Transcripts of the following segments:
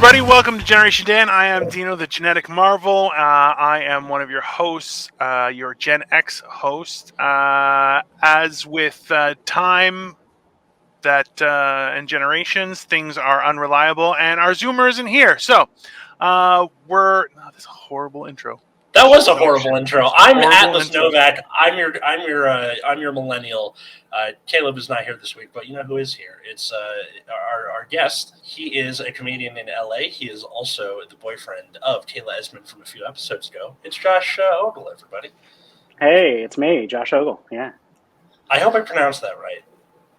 everybody. Welcome to Generation Dan. I am Dino, the Genetic Marvel. I am one of your hosts, your Gen X host. As with time and generations, things are unreliable, and our Zoomer isn't here. So this is a horrible intro. That was a horrible intro. I'm Atlas Novak. I'm your millennial. Caleb is not here this week, but you know who is here? It's our guest. He is a comedian in LA. He is also the boyfriend of Kayla Esmond from a few episodes ago. It's Josh Ogle, everybody. Hey, it's me, Josh Ogle. Yeah. I hope I pronounced that right.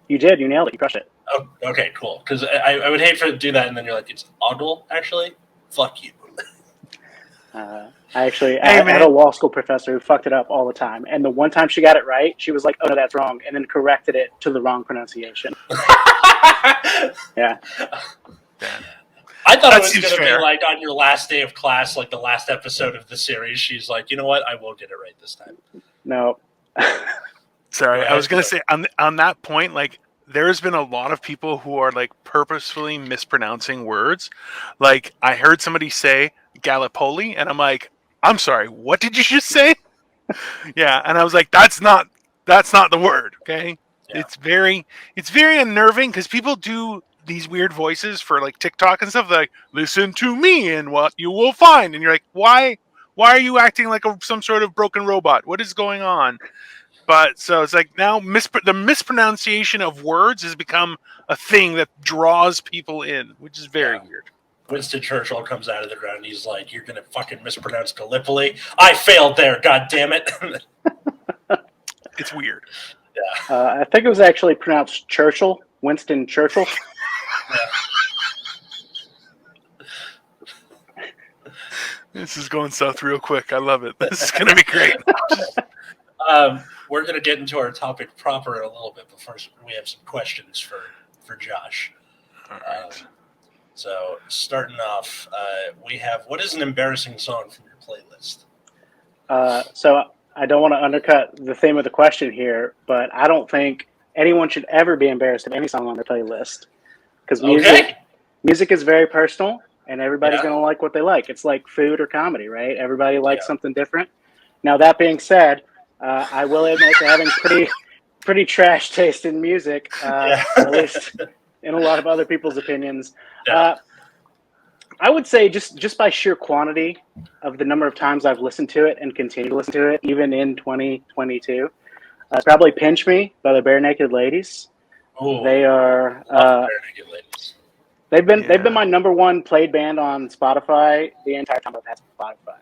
You did. You nailed it. You crushed it. Oh, okay, cool. Because I would hate to do that, and then you're like, it's Ogle, actually? Fuck you. I had a law school professor who fucked it up all the time. And the one time she got it right, she was like, oh, no, that's wrong. And then corrected it to the wrong pronunciation. Yeah. I thought it was going to be like on your last day of class, like the last episode of the series. She's like, you know what? I will get it right this time. No. Sorry, I was going to say on that point, like, there's been a lot of people who are like purposefully mispronouncing words. Like, I heard somebody say Gallipoli, and I'm like, I'm sorry, what did you just say? Yeah, and I was like, that's not the word, okay? Yeah. It's very unnerving because people do these weird voices for like TikTok and stuff, like, listen to me and what you will find, and you're like, why are you acting like some sort of broken robot? What is going on? But so it's like now the mispronunciation of words has become a thing that draws people in, which is very weird. Winston Churchill comes out of the ground and he's like, you're going to fucking mispronounce Gallipoli? I failed there, god damn it. It's weird. Yeah. I think it was actually pronounced Churchill, Winston Churchill. This is going south real quick. I love it. This is going to be great. We're going to get into our topic proper in a little bit, but first we have some questions for Josh. All right. So starting off, we have, what is an embarrassing song from your playlist? So I don't want to undercut the theme of the question here, but I don't think anyone should ever be embarrassed of any song on their playlist. Because music is very personal, and everybody's going to like what they like. It's like food or comedy, right? Everybody likes something different. Now, that being said, I will admit to having pretty trash taste in music, at least in a lot of other people's opinions. Yeah. I would say just by sheer quantity of the number of times I've listened to it and continue to listen to it, even in 2022, it's probably "Pinch Me" by the Bare Naked Ladies. Ooh, they are Bare Naked Ladies. They've been my number one played band on Spotify the entire time I've had Spotify.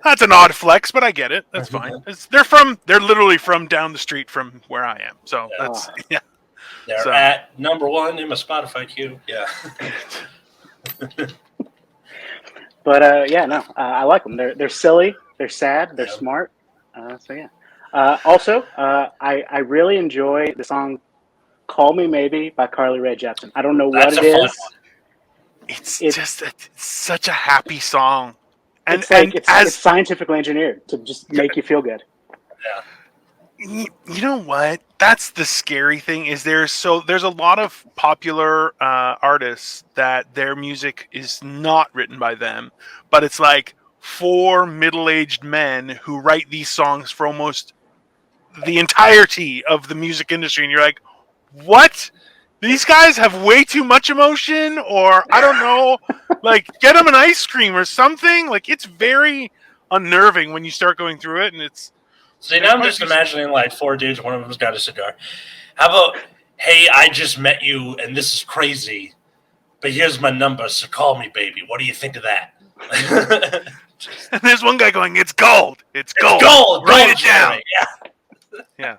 That's an odd flex, but I get it. That's fine. They're literally from down the street from where I am. So that's They're at number one in my Spotify queue. Yeah. But I like them. They're silly. They're sad. They're smart. Also, I really enjoy the song "Call Me Maybe" by Carly Rae Jepsen. I don't know what it is. It's just such a happy song. And it's scientifically engineered to just make you feel good. Yeah. You know what? That's the scary thing. Is there's a lot of popular artists that their music is not written by them, but it's like 4 middle-aged men who write these songs for almost the entirety of the music industry, and you're like, what? These guys have way too much emotion, or I don't know, like, get them an ice cream or something. Like, it's very unnerving when you start going through it, and it's... See, now I'm just imagining, like, 4 dudes, one of them's got a cigar. How about, hey, I just met you, and this is crazy, but here's my number, so call me, baby. What do you think of that? And there's one guy going, it's gold. It's gold. It's gold. Write it down. Yeah.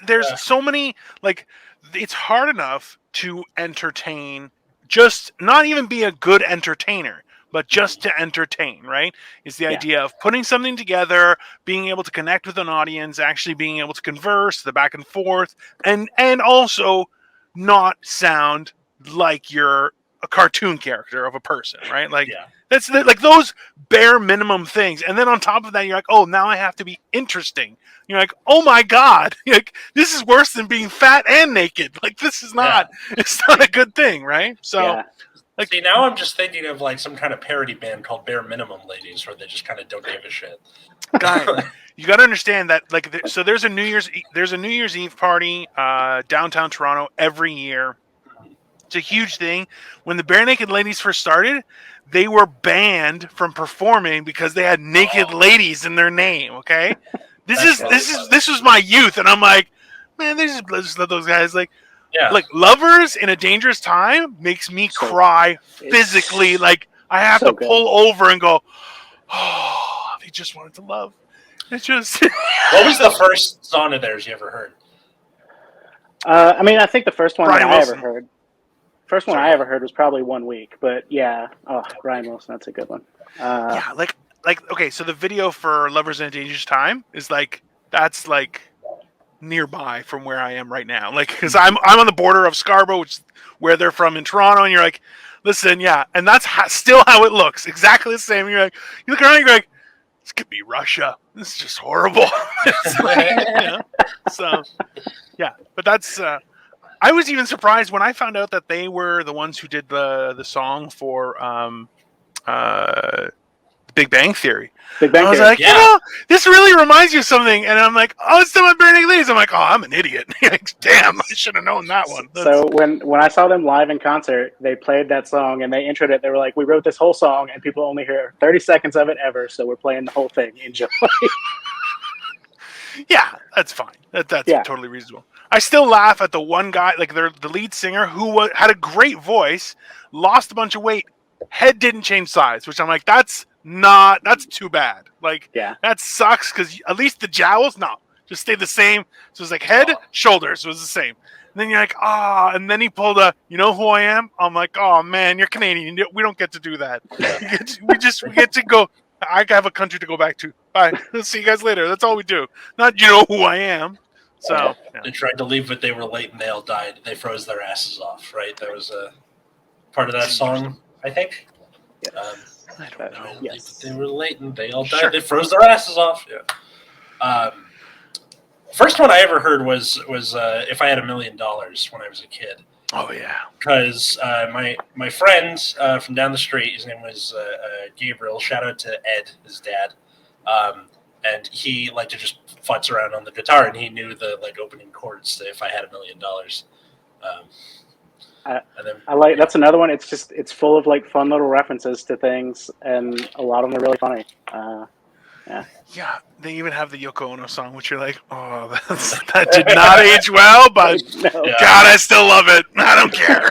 There's so many, like... It's hard enough to entertain, just not even be a good entertainer, but just to entertain, right? Is the idea of putting something together, being able to connect with an audience, actually being able to converse, the back and forth, and also not sound like you're a cartoon character of a person, right? Like Yeah. that's like those bare minimum things. And then on top of that, you're like, oh, now I have to be interesting. You're like, oh my god, like this is worse than being fat and naked. Like this is not, it's not a good thing, right? So. Yeah. Like, see, now I'm just thinking of like some kind of parody band called Bare Minimum Ladies, where they just kind of don't give a shit. guy, you got to understand that. Like, so there's a New Year's Eve party downtown Toronto every year. It's a huge thing. When the Bare Naked Ladies first started, they were banned from performing because they had naked ladies in their name. Okay, this was my youth, and I'm like, man, they just let those guys like. Yeah. Like Lovers in a Dangerous Time makes me cry physically. Like I have to pull over and go, oh, they just wanted to love. It's just. What was the first song of theirs you ever heard? I mean, I think the first one Brian that Wilson. I ever heard. First one I ever heard was probably 1 week, but yeah. Oh, Brian Wilson, that's a good one. Yeah, like okay, so the video for Lovers in a Dangerous Time is like that's like nearby from where I am right now, like because I'm on the border of Scarborough, which is where they're from in Toronto, and you're like, listen, yeah, and that's still how it looks, exactly the same. You're like, you look around, you're like, this could be Russia. This is just horrible. So yeah, but that's. I was even surprised when I found out that they were the ones who did the song for Big Bang Theory. Big Bang I was Theory. like, you know, this really reminds you of something. And I'm like, oh, it's still my Bare Naked Ladies. I'm like, oh, I'm an idiot. Like, damn, I should have known that one. So when I saw them live in concert, they played that song and they introed it. They were like, we wrote this whole song and people only hear 30 seconds of it ever, so we're playing the whole thing. Enjoy. Yeah, that's fine. That's totally reasonable. I still laugh at the one guy, like the lead singer, who had a great voice, lost a bunch of weight, head didn't change size, which I'm like, that's too bad. Like, that sucks because at least the jowls, just stayed the same. So it's like head, shoulders was the same. And then you're like, and then he pulled a, you know who I am? I'm like, oh man, you're Canadian. We don't get to do that. We get to go. I have a country to go back to. Bye. See you guys later. That's all we do. Not you know who I am. So they tried to leave, but they were late and they all died. They froze their asses off. Right? That was a part of that song, I think. I don't know. Yes. They were late and they all died. Sure. They froze their asses off. Yeah. First one I ever heard was "If I Had $1 Million" when I was a kid. Oh yeah. Because my friend from down the street, his name was Gabriel. Shout out to Ed, his dad. And he liked to just futz around on the guitar, and he knew the opening chords to "If I Had $1 Million." I like that's another one. It's full of fun little references to things, and a lot of them are really funny. Yeah, they even have the Yoko Ono song, which you're like, oh, that did not age well, but God, I still love it. I don't care.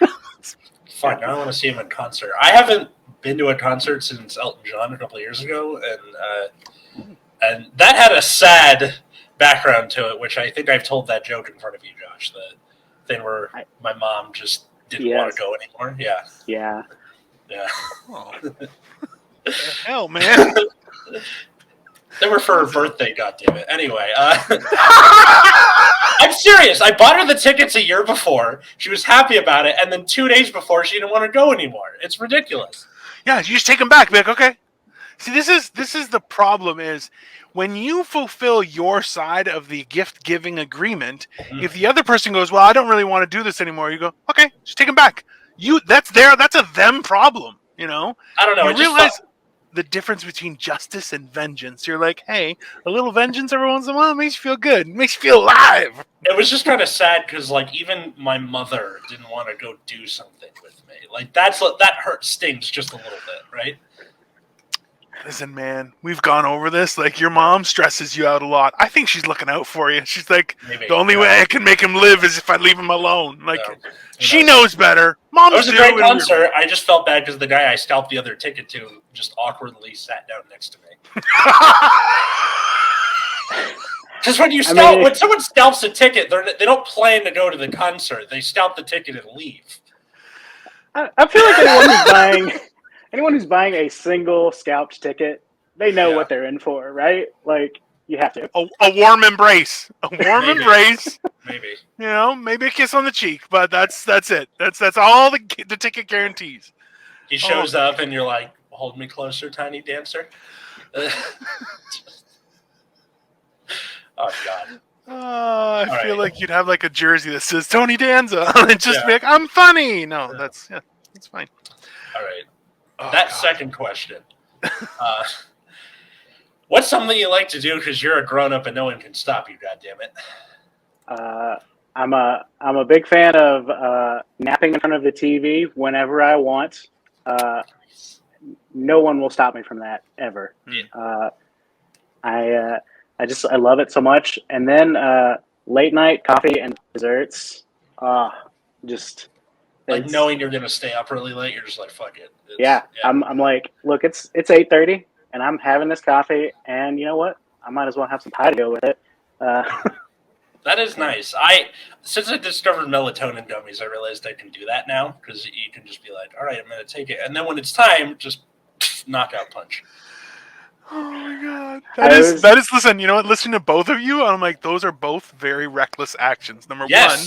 Fine, I want to see him in concert. I haven't been to a concert since Elton John a couple of years ago, and that had a sad background to it, which I think I've told that joke in front of you, Josh. The thing where my mom just didn't want to go anymore. Yeah. Oh. Hell, man. They were for her birthday, goddammit. Anyway, I'm serious. I bought her the tickets a year before. She was happy about it, and then 2 days before, she didn't want to go anymore. It's ridiculous. Yeah, you just take them back. Be like, okay. See, this is the problem is when you fulfill your side of the gift-giving agreement, if the other person goes, well, I don't really want to do this anymore, you go, okay, just take them back. That's a them problem, you know? I don't know. You realize the difference between justice and vengeance. You're like, hey, a little vengeance every once in a while makes you feel good. It makes you feel alive. It was just kind of sad because, even my mother didn't want to go do something with me. That hurt stings just a little bit, right? Listen, man, we've gone over this. Your mom stresses you out a lot. I think she's looking out for you. She's like, the only way I can make him live is if I leave him alone. She knows better. Moms do. It was a great concert. I just felt bad because the guy I scalped the other ticket to just awkwardly sat down next to me. Because when someone scalps a ticket, they don't plan to go to the concert. They scalp the ticket and leave. I feel like anyone who's buying a single scalped ticket, they know what they're in for, right? You have to. A warm embrace. A warm embrace. maybe. You know, maybe a kiss on the cheek, but that's it. That's all the ticket guarantees. He shows up, and you're like, "Hold me closer, tiny dancer." Oh God. I feel like you'd have like a jersey that says Tony Danza, and just be like, "I'm funny." No, that's fine. All right. Oh, Second question. What's something you like to do because you're a grown up and no one can stop you? God damn it. I'm a big fan of napping in front of the TV whenever I want. No one will stop me from that ever. Yeah. I love it so much. And then late night coffee and desserts. Just like knowing you're gonna stay up really late, you're just like, fuck it. Yeah. I'm like, look, it's 8:30 and I'm having this coffee, and you know what? I might as well have some pie to go with it. That is nice. Since I discovered melatonin gummies, I realized I can do that now, because you can just be like, all right, I'm going to take it. And then when it's time, just knockout punch. Oh my God. That is listen, you know what? Listening to both of you, I'm like, those are both very reckless actions. Number one,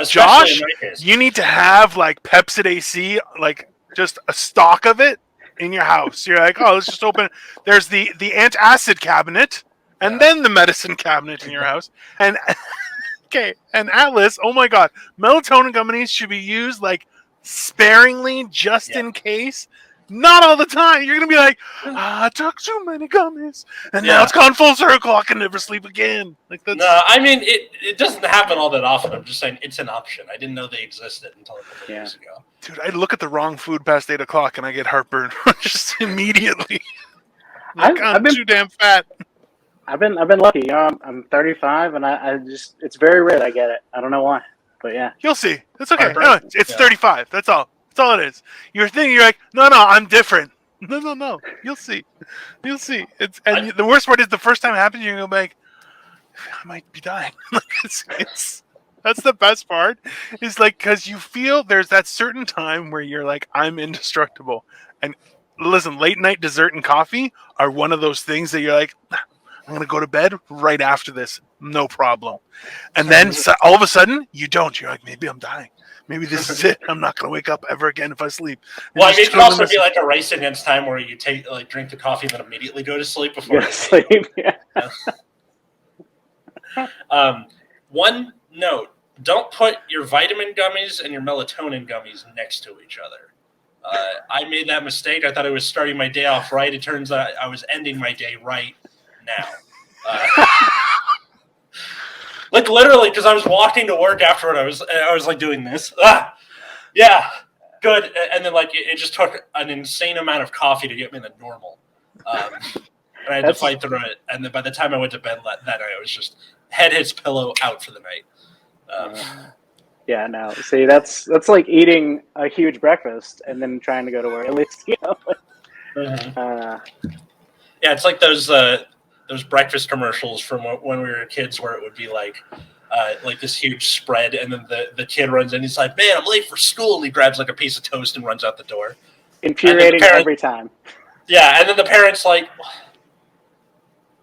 Josh, you need to have like Pepsid AC, like just a stock of it in your house. You're like, oh, let's just open. There's the antacid cabinet, and then the medicine cabinet in your house. And okay, and Atlas, oh my God, melatonin gummies should be used like sparingly, just in case. Not all the time. You're gonna be like, I took too many gummies, and now it's gone full circle. I can never sleep again. Like that's... No, I mean it doesn't happen all that often. I'm just saying it's an option. I didn't know they existed until a couple years ago. Dude, I look at the wrong food past 8 o'clock and I get heartburn just immediately. I'm too damn fat. I've been lucky. You know, I'm 35, and I just, it's very rare that I get it. I don't know why, but yeah. You'll see. It's okay. No, it's 35. That's all. That's all it is. You're thinking, you're like, no, I'm different. No. You'll see. You'll see. The worst part is the first time it happens, you're going to be like, I might be dying. That's the best part. Is like, because you feel there's that certain time where you're like, I'm indestructible. And listen, late night dessert and coffee are one of those things that you're like, I'm going to go to bed right after this. No problem. And then all of a sudden, you don't. You're like, maybe I'm dying. Maybe this is it. I'm not going to wake up ever again if I sleep. Well, it could also be like a race against time where you drink the coffee and then immediately go to sleep before you sleep. One note: don't put your vitamin gummies and your melatonin gummies next to each other. I made that mistake. I thought I was starting my day off right. It turns out I was ending my day right now. Like literally, because I was walking to work afterward, I was like doing this. Yeah, good. And then like it just took an insane amount of coffee to get me to normal. And I had to fight through it. And then by the time I went to bed that night, I was just head hits pillow out for the night. Yeah, no. See, that's like eating a huge breakfast and then trying to go to work. At least, you know. Yeah, it's like those breakfast commercials from when we were kids, where it would be like this huge spread, and then the kid runs in. He's like, "Man, I'm late for school," and he grabs like a piece of toast and runs out the door. Infuriating every time. Yeah, and then the parents like,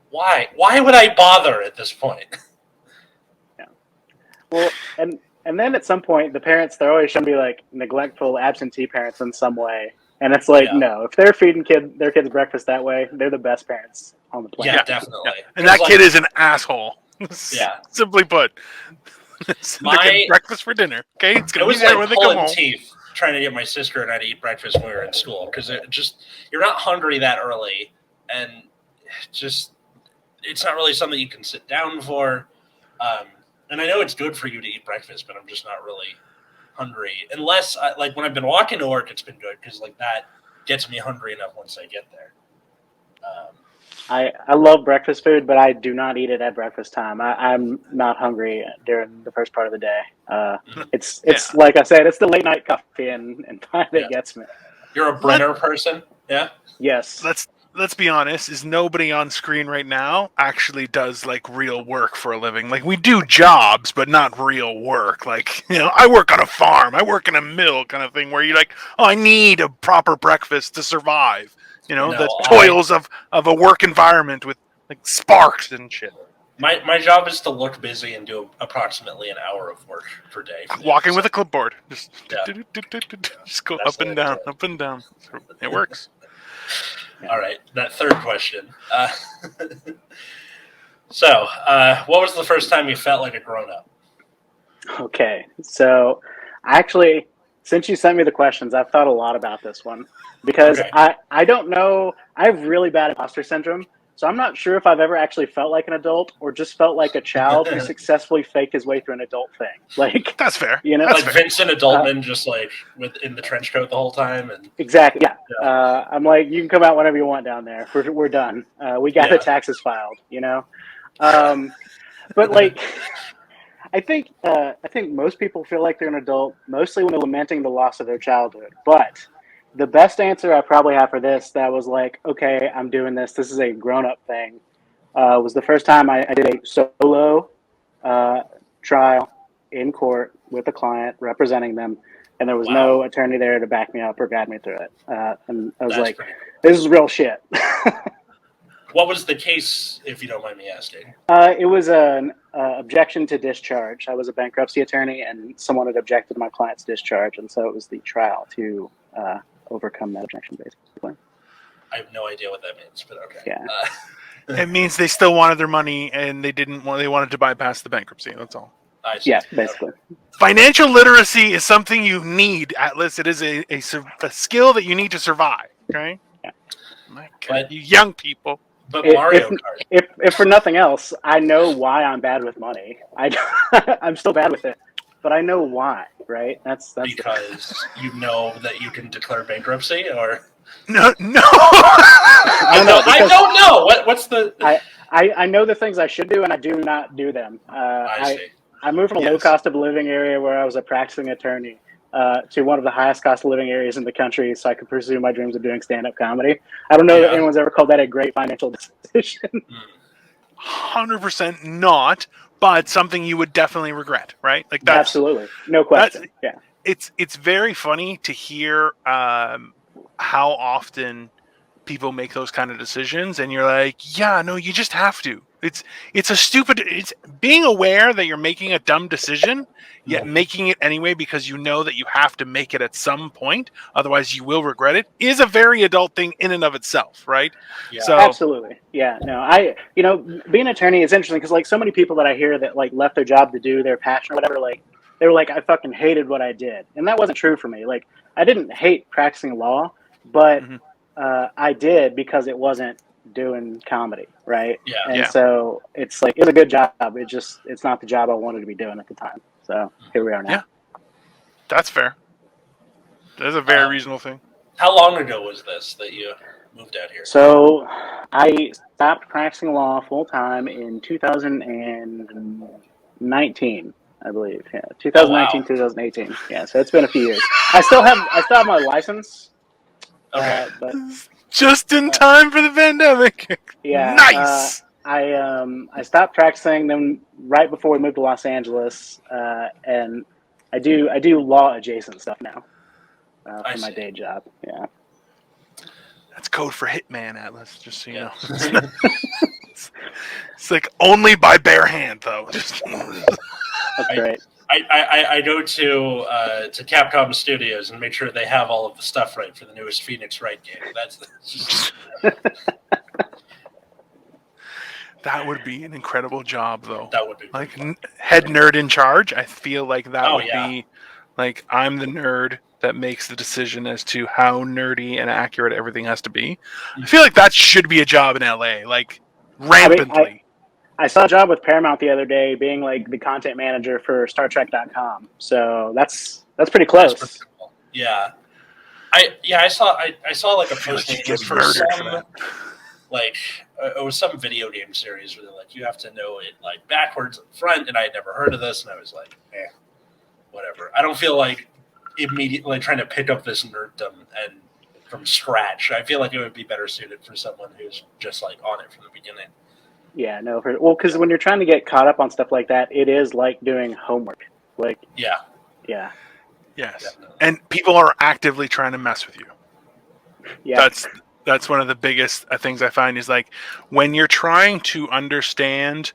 why? Why would I bother at this point? Yeah. Well, and then at some point, the parents, they're always trying to be like neglectful, absentee parents in some way. And it's like, no, if they're feeding their kids breakfast that way, they're the best parents on the planet. Yeah, definitely. Yeah. And that kid is an asshole. Yeah. Simply put. They're getting breakfast for dinner. Okay? It's going to be there when they come home. Teeth trying to get my sister and I to eat breakfast when we were in school. Because you're not hungry that early. And it's not really something you can sit down for. And I know it's good for you to eat breakfast, but I'm just not really hungry. Unless, like, when I've been walking to work, it's been good, because, like, that gets me hungry enough once I get there. I love breakfast food, but I do not eat it at breakfast time. I'm not hungry during the first part of the day. It's like I said, it's the late night coffee and pie that gets me. You're a Brenner person? Yeah? Yes. Let's be honest, is nobody on screen right now actually does like real work for a living. Like, we do jobs, but not real work. Like, you know, I work on a farm, I work in a mill kind of thing, where you're like, oh, I need a proper breakfast to survive. You know, the toils of a work environment with like sparks and shit. My job is to look busy and do approximately an hour of work per day. Walking with a clipboard, just Yeah. just go That's up and down, up and down. It works. All right, that third question. So, what was the first time you felt like a grown-up? Okay, so actually, since you sent me the questions, I've thought a lot about this one because Okay. I don't know. I have really bad imposter syndrome, so I'm not sure if I've ever actually felt like an adult or just felt like a child who successfully faked his way through an adult thing. Like, That's fair. you know, That's Like fair. Vincent Adultman, just like in the trench coat the whole time, and exactly. Yeah. Yeah. I'm like, you can come out whenever you want down there. We're done. We got the Yeah. taxes filed. But like. I think most people feel like they're an adult mostly when they're lamenting the loss of their childhood. But the best answer I probably have for this that was like, okay, I'm doing this. This is a grown up thing. Was the first time I did a solo trial in court with a client representing them, and there was Wow. no attorney there to back me up or guide me through it. And I was That's like, pretty cool. this is real shit. What was the case, if you don't mind me asking? It was an objection to discharge. I was a bankruptcy attorney, and someone had objected to my client's discharge, and so it was the trial to overcome that objection, basically. I have no idea what that means, but okay. Yeah. It means they still wanted their money and they wanted to bypass the bankruptcy. That's all. I see. Yeah, basically. Financial literacy is something you need, Atlas. It is a skill that you need to survive. Okay. Yeah. My God, But- you young people. But Mario Kart. If for nothing else, I know why I'm bad with money. I'm still bad with it, but I know why. Right? That's Because you know that you can declare bankruptcy, or No. I don't know. What's the? I know the things I should do, and I do not do them. I see. I moved from a low cost of living area where I was a practicing attorney to one of the highest cost of living areas in the country so I could pursue my dreams of doing stand-up comedy. I don't know that anyone's ever called that a great financial decision. 100% not, but something you would definitely regret, right? Like that's absolutely, no question. Yeah, it's very funny to hear how often people make those kind of decisions, and you're like, yeah, no, you just have to. It's being aware that you're making a dumb decision, yet making it anyway because you know that you have to make it at some point, otherwise you will regret it, is a very adult thing in and of itself, right? Yeah. So absolutely. Yeah, no, being an attorney is interesting because like so many people that I hear that like left their job to do their passion or whatever, like they were like, I fucking hated what I did, and that wasn't true for me. Like I didn't hate practicing law, but I did because it wasn't doing comedy, right? Yeah. And so it's like it's a good job. It's not the job I wanted to be doing at the time. So here we are now. Yeah. That's fair. That's a very reasonable thing. How long ago was this that you moved out here? So I stopped practicing law full time in 2019, I believe. Yeah, 2019, 2018. Yeah, so it's been a few years. I still have my license. Okay. But just in time for the pandemic. Yeah. Nice. I stopped practicing then right before we moved to Los Angeles, and I do law adjacent stuff now for my day job. Yeah. That's code for hitman, Atlas. Just so you know. It's like only by bare hand, though. That's great. I go to Capcom Studios and make sure they have all of the stuff right for the newest Phoenix Wright game. That's just... That would be an incredible job, though. That would be like head nerd in charge. I feel like that would yeah. be like I'm the nerd that makes the decision as to how nerdy and accurate everything has to be. I feel like that should be a job in LA, like rampantly. I saw a job with Paramount the other day being like the content manager for StarTrek.com. So that's pretty close. That's pretty cool. Yeah. I saw like a posting get murdered for that. Like it was some video game series where they're like you have to know it like backwards and front, and I had never heard of this, and I was like, whatever. I don't feel like immediately trying to pick up this nerddom and from scratch. I feel like it would be better suited for someone who's just like on it from the beginning. Yeah, no. Because when you're trying to get caught up on stuff like that, it is like doing homework. Like, yeah. Yes. Definitely. And people are actively trying to mess with you. Yeah. That's one of the biggest things I find is like when you're trying to understand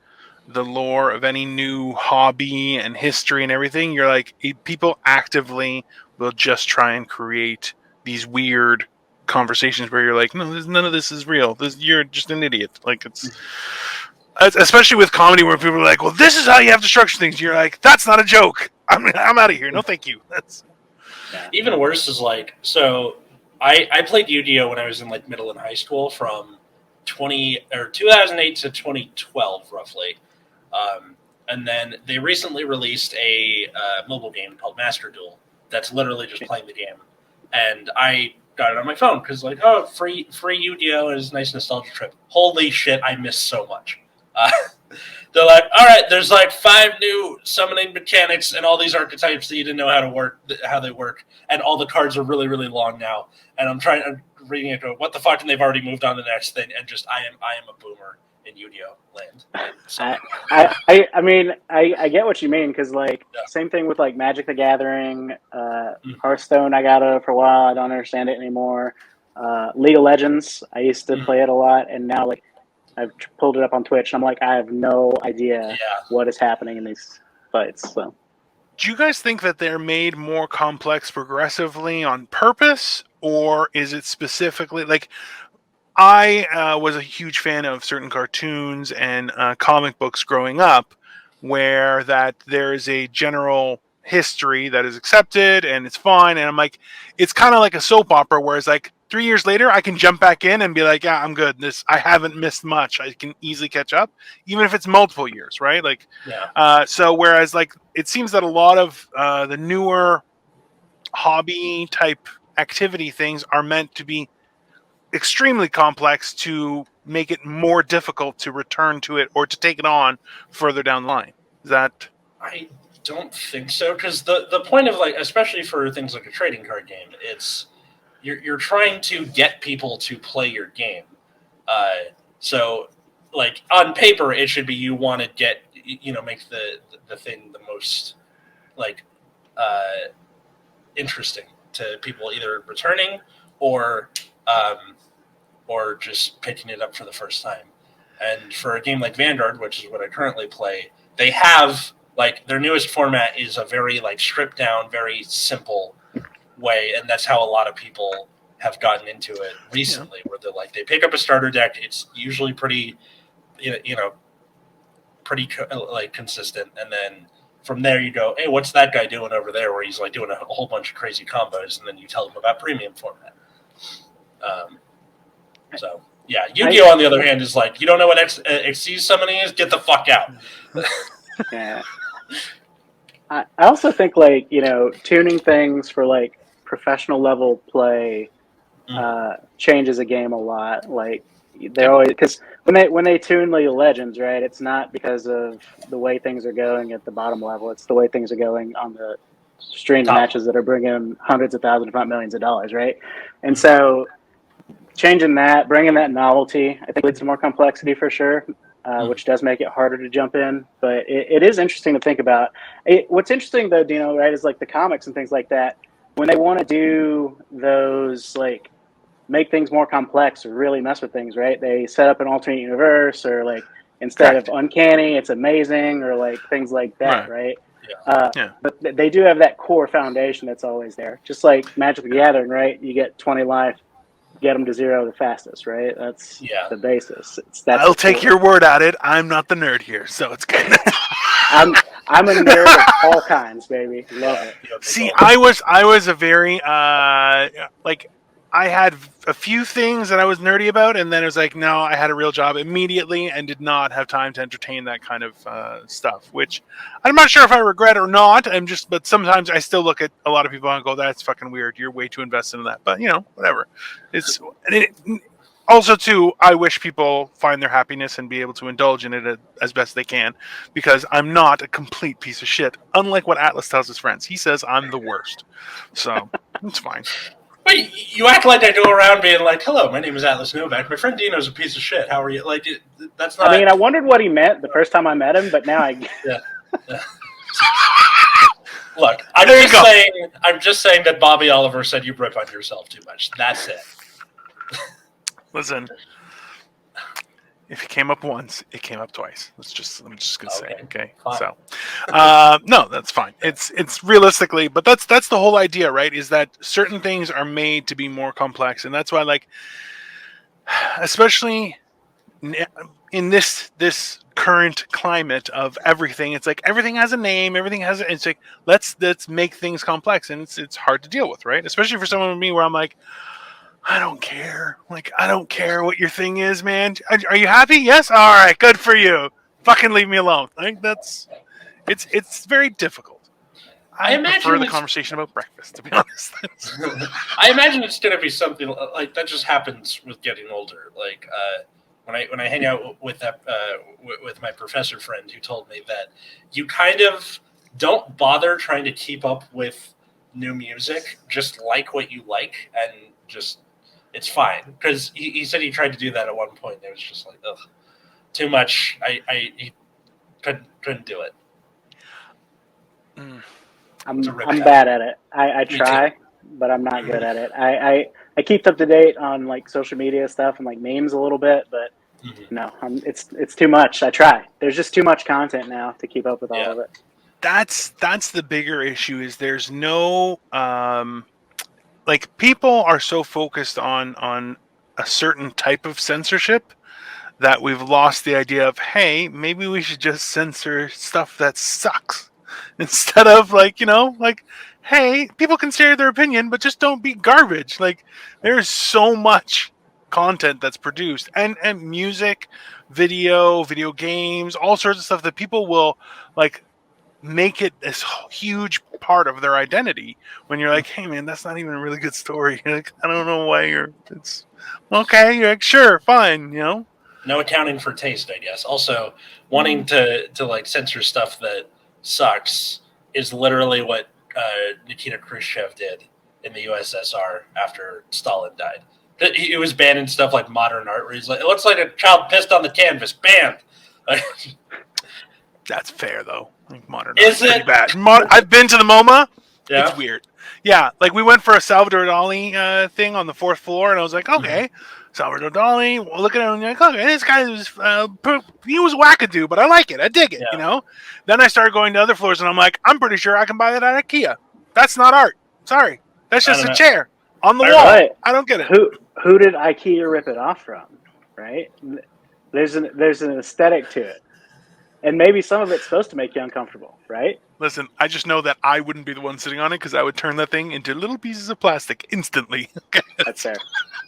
the lore of any new hobby and history and everything, you're like, people actively will just try and create these weird conversations where you're like, no, none of this is real. You're just an idiot. Like, it's especially with comedy where people are like, well, this is how you have to structure things. You're like, that's not a joke. I'm out of here. No, thank you. That's even worse is like, so I played Yu-Gi-Oh when I was in like middle and high school from 2008 to 2012 roughly. And then they recently released a mobile game called Master Duel that's literally just playing the game. And I got it on my phone because, like, oh, free Yu-Gi-Oh! Is a nice nostalgia trip. Holy shit, I missed so much. They're like, all right, there's like 5 new summoning mechanics and all these archetypes that you didn't know how they work, and all the cards are really, really long now. And I'm reading it, going, what the fuck? And they've already moved on to the next thing, and just I am a boomer in Yu-Gi-Oh! Land. So, I mean, I get what you mean, because like same thing with like Magic the Gathering, Hearthstone. I got it for a while. I don't understand it anymore. League of Legends. I used to play it a lot, and now like I've pulled it up on Twitch, and I'm like, I have no idea what is happening in these fights. So, do you guys think that they're made more complex progressively on purpose, or is it specifically like? I was a huge fan of certain cartoons and comic books growing up, where that there is a general history that is accepted and it's fine. And I'm like, it's kind of like a soap opera, whereas like 3 years later, I can jump back in and be like, yeah, I'm good. I haven't missed much. I can easily catch up, even if it's multiple years, right? Like, so whereas like it seems that a lot of the newer hobby type activity things are meant to be extremely complex to make it more difficult to return to it or to take it on further down the line. Is that? I don't think so, because the point of, like, especially for things like a trading card game, it's you're trying to get people to play your game. So like on paper, it should be you want to get, make the thing the most like interesting to people, either returning or just picking it up for the first time. And for a game like Vanguard, which is what I currently play, they have like their newest format is a very like stripped down, very simple way, and that's how a lot of people have gotten into it recently. Where they're like, they pick up a starter deck. It's usually pretty, pretty like consistent, and then from there you go, hey, what's that guy doing over there? Where he's like doing a whole bunch of crazy combos, and then you tell them about premium format. So yeah, Yu-Gi-Oh! On the other hand is like, you don't know what Xyz summoning is? Get the fuck out. Yeah. I also think like, tuning things for like professional level play changes a game a lot. Like they're always, because when they tune League of Legends, right, it's not because of the way things are going at the bottom level. It's the way things are going on the stream matches that are bringing hundreds of thousands, if not millions of dollars, right? And so changing that, bringing that novelty, I think leads to more complexity for sure, which does make it harder to jump in. But it is interesting to think about. What's interesting though, Dino, right, is like the comics and things like that. When they want to do those, like make things more complex or really mess with things, right? They set up an alternate universe, or like instead of uncanny, it's amazing, or like things like that, right? But they do have that core foundation that's always there. Just like Magic the Gathering, right? You get 20 life. Get them to 0 the fastest, right? That's the basis. I'll take your word at it. I'm not the nerd here, so it's good. I'm a nerd of all kinds, baby. Love it. See, I was a very like, I had a few things that I was nerdy about, and then it was like, no, I had a real job immediately and did not have time to entertain that kind of stuff, which I'm not sure if I regret or not. But sometimes I still look at a lot of people and go, that's fucking weird. You're way too invested in that. But, whatever. Also, too, I wish people find their happiness and be able to indulge in it as best they can, because I'm not a complete piece of shit, unlike what Atlas tells his friends. He says I'm the worst. So, it's fine. But you act like I go around being like, hello, my name is Atlas Novak. My friend Dino's a piece of shit. How are you? Like, that's not... I mean, I wondered what he meant the first time I met him, but now I... Yeah. Look, I'm just saying that Bobby Oliver said you rip on yourself too much. That's it. Listen, If it came up once, it came up twice. I'm just gonna say, okay. Fine. So, no, that's fine. It's realistically, but that's the whole idea, right? Is that certain things are made to be more complex, and that's why, like, especially in this current climate of everything, it's like everything has a name, everything has. It's like let's make things complex, and it's hard to deal with, right? Especially for someone like me, where I'm like, I don't care. Like, I don't care what your thing is, man. Are you happy? Yes? All right, good for you. Fucking leave me alone. I think it's very difficult. I prefer the conversation about breakfast, to be honest. I imagine it's going to be something like that just happens with getting older. Like when I hang out with that with my professor friend who told me that you kind of don't bother trying to keep up with new music, just like what you like, and just it's fine, because he said he tried to do that at one point. And it was just like, ugh, too much. He couldn't do it. I'm bad at it. I try, but I'm not good at it. I keep up to date on like social media stuff and like memes a little bit, but no, it's too much. I try. There's just too much content now to keep up with all of it. That's the bigger issue. Is there's no like, people are so focused on a certain type of censorship that we've lost the idea of, hey, maybe we should just censor stuff that sucks instead of like, hey, people can share their opinion, but just don't be garbage. Like, there's so much content that's produced, and music, video games, all sorts of stuff that people will like make it this huge part of their identity. When you're like, hey man, that's not even a really good story. You're like, I don't know why it's okay. You're like, sure, fine, No accounting for taste, I guess. Also, wanting to like censor stuff that sucks is literally what Nikita Khrushchev did in the USSR after Stalin died. He was banning stuff like modern art, where he's like, it looks like a child pissed on the canvas. Banned. That's fair though. Like, modern is art, it pretty bad. I've been to the MoMA. Yeah. It's weird. Yeah, like we went for a Salvador Dali thing on the 4th floor, and I was like, okay, Salvador Dali. Well, look at him, and you're like, okay, this guy was he was wackadoo, but I like it. I dig it. Then I started going to other floors, and I'm like, I'm pretty sure I can buy that at IKEA. That's not art. Sorry, that's just a chair on the wall. Right. I don't get it. Who did IKEA rip it off from? Right? There's an aesthetic to it. And maybe some of it's supposed to make you uncomfortable, right? Listen, I just know that I wouldn't be the one sitting on it, because I would turn that thing into little pieces of plastic instantly. That's fair.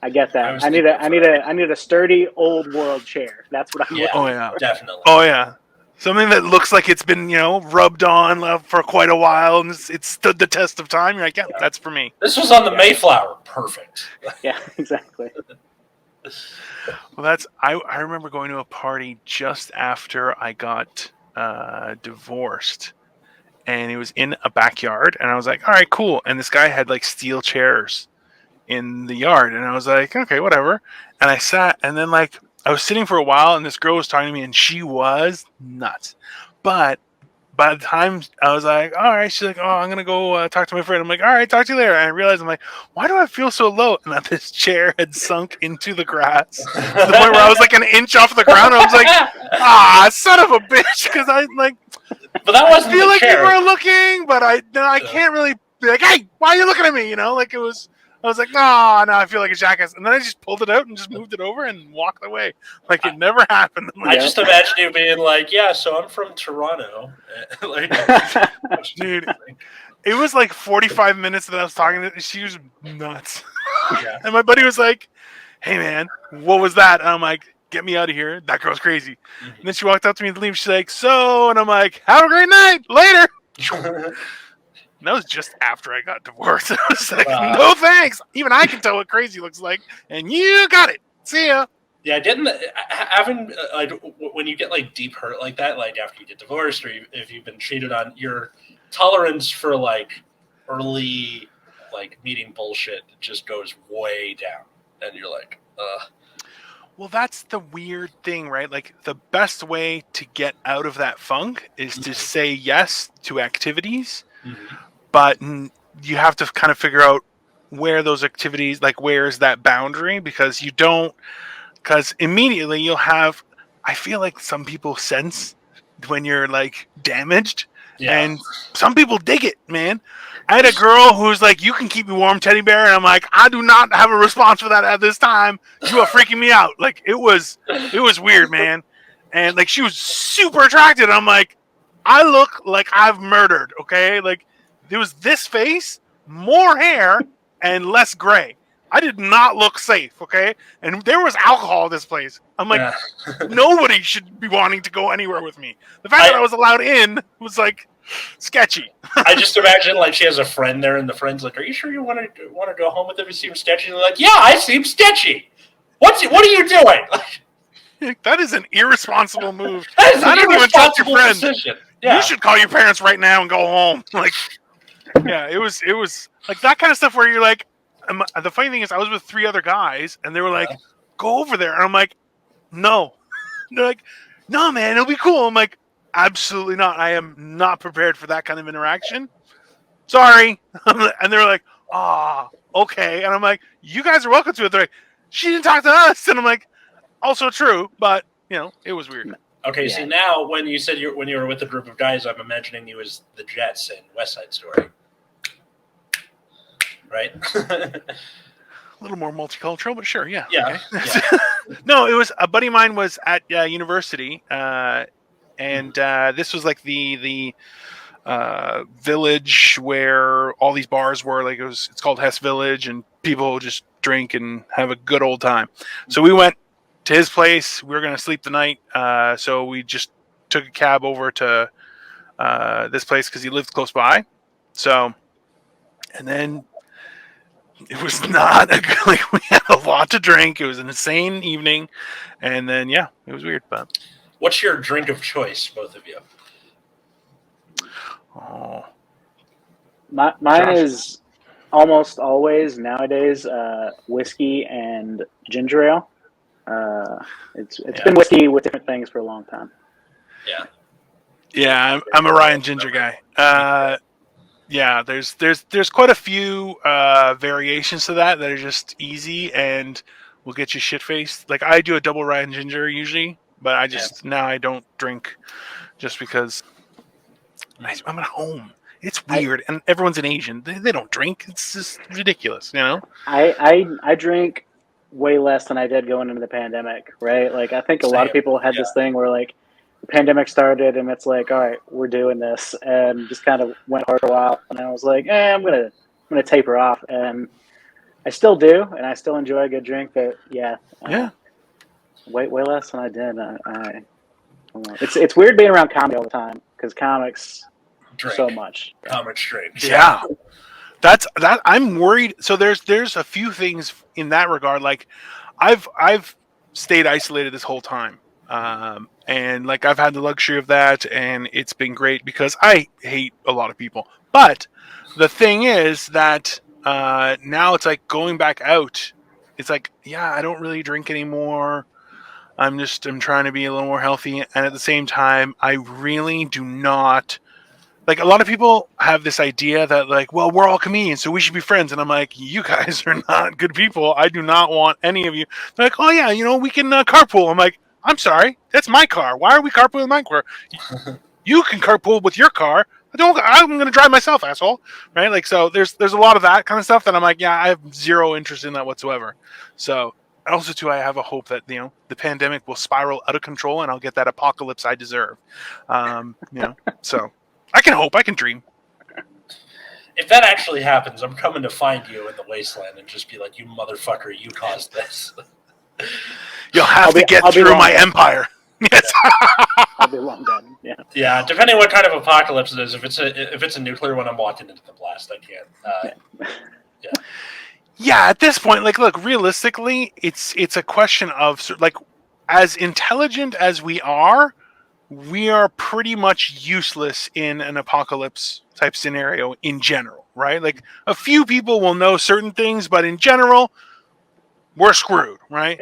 I get that. I need a sturdy old world chair. That's what I'm looking for. Definitely. Oh yeah. Something that looks like it's been, rubbed on for quite a while, and it's stood the test of time. You're like, yeah, that's for me. This was on the Mayflower. Perfect. Yeah, exactly. Well, I remember going to a party just after I got divorced, and it was in a backyard, and I was like, all right, cool. And this guy had like steel chairs in the yard, and I was like, okay, whatever. And I sat, and then like I was sitting for a while, and this girl was talking to me, and she was nuts. But by the time I was like, all right, she's like, oh, I'm going to go talk to my friend. I'm like, all right, talk to you later. And I realized, I'm like, why do I feel so low? And that this chair had sunk into the grass to the point where I was like an inch off the ground. I was like, son of a bitch. Because I like, but that wasn't I feel the like chair. people are looking, but I can't really be like, hey, why are you looking at me? Like it was. I was like, no, I feel like a jackass. And then I just pulled it out and just moved it over and walked away. Like it never happened. I just imagine you being like, yeah, so I'm from Toronto. Dude, it was like 45 minutes that I was talking to her. She was nuts. Yeah. And my buddy was like, hey, man, what was that? And I'm like, get me out of here. That girl's crazy. Mm-hmm. And then she walked up to me to leave. She's like, so, and I'm like, have a great night. Later. And that was just after I got divorced. I was like, no thanks. Even I can tell what crazy looks like. And you got it. See ya. Yeah, having like when you get like deep hurt like that, like after you get divorced or if you've been cheated on, your tolerance for like early like meeting bullshit just goes way down. And you're like, Well, that's the weird thing, right? Like the best way to get out of that funk is to say yes to activities. Mm-hmm. But you have to kind of figure out where those activities, like where is that boundary? Because immediately you'll have, I feel like some people sense when you're like damaged, Yeah. and some people dig it, man. I had a girl who's like, "You can keep me warm, teddy bear," and I'm like, "I do not have a response for that at this time. You are freaking me out." Like it was weird, man. And like she was super attracted. I'm like, I look like I've murdered. Okay, like there was this face, more hair, and less gray. I did not look safe. Okay, and there was alcohol at this place. I'm like, nobody should be wanting to go anywhere with me. The fact that I was allowed in was like sketchy. I just imagine like she has a friend there, and the friend's like, "Are you sure you want to go home with him? It seems sketchy." And they're like, "Yeah, I seem sketchy. What are you doing?" That is an irresponsible move. That is I an don't even trust your irresponsible friend. decision. Yeah. You should call your parents right now and go home. Like, yeah, it was like that kind of stuff where you're like, the funny thing is, I was with 3 other guys, and they were like, "Go over there," and I'm like, "No." They're like, "No, man, it'll be cool." I'm like, "Absolutely not. I am not prepared for that kind of interaction. Sorry." And they're like, "Ah, okay." And I'm like, "You guys are welcome to it." They're like, "She didn't talk to us," and I'm like, "Also true, but it was weird." Okay, see now when you said when you were with a group of guys, I'm imagining you as the Jets in West Side Story, right? A little more multicultural, but sure, yeah. Yeah. Okay. Yeah. No, it was a buddy of mine was at university, and this was like the village where all these bars were. Like it's called Hess Village, and people just drink and have a good old time. So we went to his place. We were going to sleep the night, so we just took a cab over to this place because he lived close by. So, and then it was not like we had a lot to drink. It was an insane evening, and then it was weird. But what's your drink of choice, both of you? Oh, mine Josh? is almost always nowadays whiskey and ginger ale. It's been whiskey with different things for a long time. Yeah, I'm a Ryan Ginger guy. There's quite a few variations to that are just easy and will get you shit faced. Like I do a double Ryan Ginger usually, but I just now I don't drink just because I'm at home. It's weird, and everyone's an Asian. They don't drink. It's just ridiculous, I drink way less than I did going into the pandemic, right? Like I think a lot of people had this thing where like the pandemic started and it's like, all right, we're doing this, and just kind of went hard for a while, and I was like, I'm gonna taper off, and I still do, and I still enjoy a good drink, but way less than I did. I don't know. It's weird being around comedy all the time because comics drink so much. Comics drink. Yeah. That's I'm worried. So there's a few things in that regard. Like I've stayed isolated this whole time. And like I've had the luxury of that, and it's been great because I hate a lot of people. But the thing is that now it's like going back out. It's like, I don't really drink anymore. I'm trying to be a little more healthy, and at the same time, I really do not. Like a lot of people have this idea that like, well, we're all comedians, so we should be friends. And I'm like, you guys are not good people. I do not want any of you. They're like, oh yeah, we can carpool. I'm like, I'm sorry, that's my car. Why are we carpooling my car? You can carpool with your car. I'm going to drive myself, asshole. Right? Like, so there's a lot of that kind of stuff that I'm like, I have zero interest in that whatsoever. So, and also too, I have a hope that the pandemic will spiral out of control and I'll get that apocalypse I deserve. So. I can hope. I can dream. If that actually happens, I'm coming to find you in the wasteland and just be like, you motherfucker, you caused this. You'll have to get through my empire. Yes. I'll be long done. Yeah. Yeah. Depending what kind of apocalypse it is, if it's a nuclear one, I'm walking into the blast. I can't. Yeah. At this point, like, look, realistically, it's a question of like, as intelligent as we are pretty much useless in an apocalypse type scenario in general, right? Like a few people will know certain things, but in general, we're screwed, right?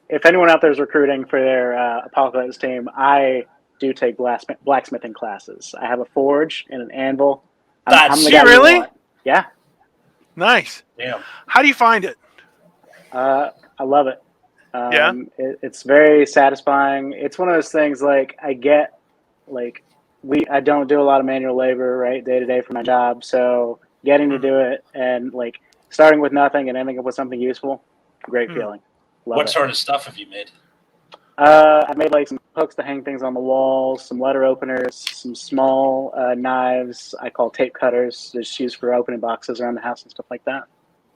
If anyone out there is recruiting for their apocalypse team, I do take blacksmithing classes. I have a forge and an anvil. I'm the guy really? You want. Yeah. Nice. Damn. How do you find it? I love it. Yeah. It's very satisfying. It's one of those things like I get like I don't do a lot of manual labor right day to day for my job, so getting to do it and like starting with nothing and ending up with something useful, great feeling. Love What it. sort of stuff have you made? I made like some hooks to hang things on the walls, some letter openers, some small knives I call tape cutters, just used for opening boxes around the house and stuff like that.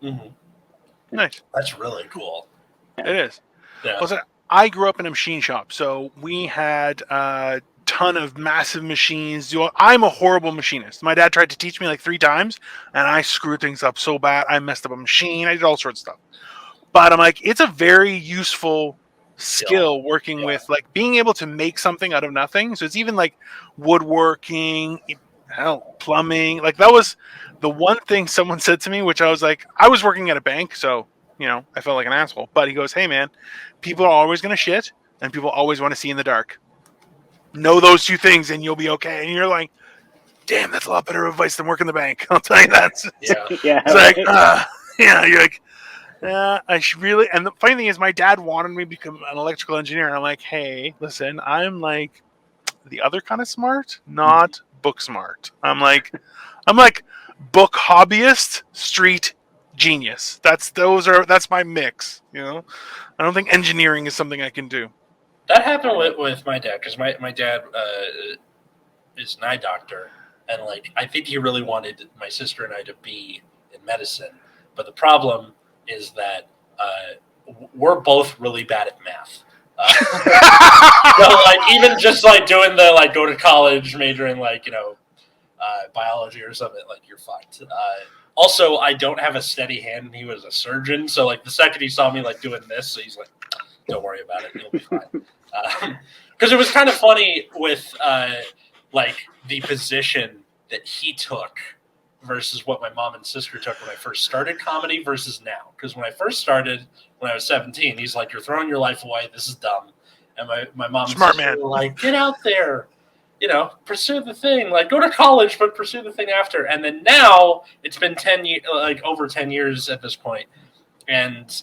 Mm-hmm. Nice. That's really cool. It is. Yeah. Also, I grew up in a machine shop, so we had a ton of massive machines. I'm a horrible machinist. My dad tried to teach me like 3 times, and I screwed things up so bad. I messed up a machine. I did all sorts of stuff. But I'm like, it's a very useful skill working with like being able to make something out of nothing. So it's even like woodworking, plumbing. Like that was the one thing someone said to me, which I was like, I was working at a bank, so I felt like an asshole. But he goes, "Hey man, people are always gonna shit, and people always want to see in the dark. Know those 2 things, and you'll be okay." And you're like, "Damn, that's a lot better advice than working the bank." I'll tell you that. It's like, you're like. I should really. And the funny thing is, my dad wanted me to become an electrical engineer, and I'm like, hey, listen, I'm like the other kind of smart, not book smart. I'm like book hobbyist, street genius. That's my mix. I don't think engineering is something I can do. That happened with my dad because my dad is an eye doctor, and like I think he really wanted my sister and I to be in medicine, but the problem is that we're both really bad at math. So like even just like doing the like go to college major in like biology or something, like you're fucked. Also, I don't have a steady hand, and he was a surgeon, so like the second he saw me like doing this, so he's like, "Don't worry about it, you'll be fine." Because it was kind of funny with like the position that he took versus what my mom and sister took when I first started comedy versus now. Because when I first started, when I was 17, he's like, "You're throwing your life away. This is dumb." And my mom and sister were like, "Get out there, pursue the thing. Like, go to college, but pursue the thing after." And then now it's been 10 years, like over 10 years at this point, and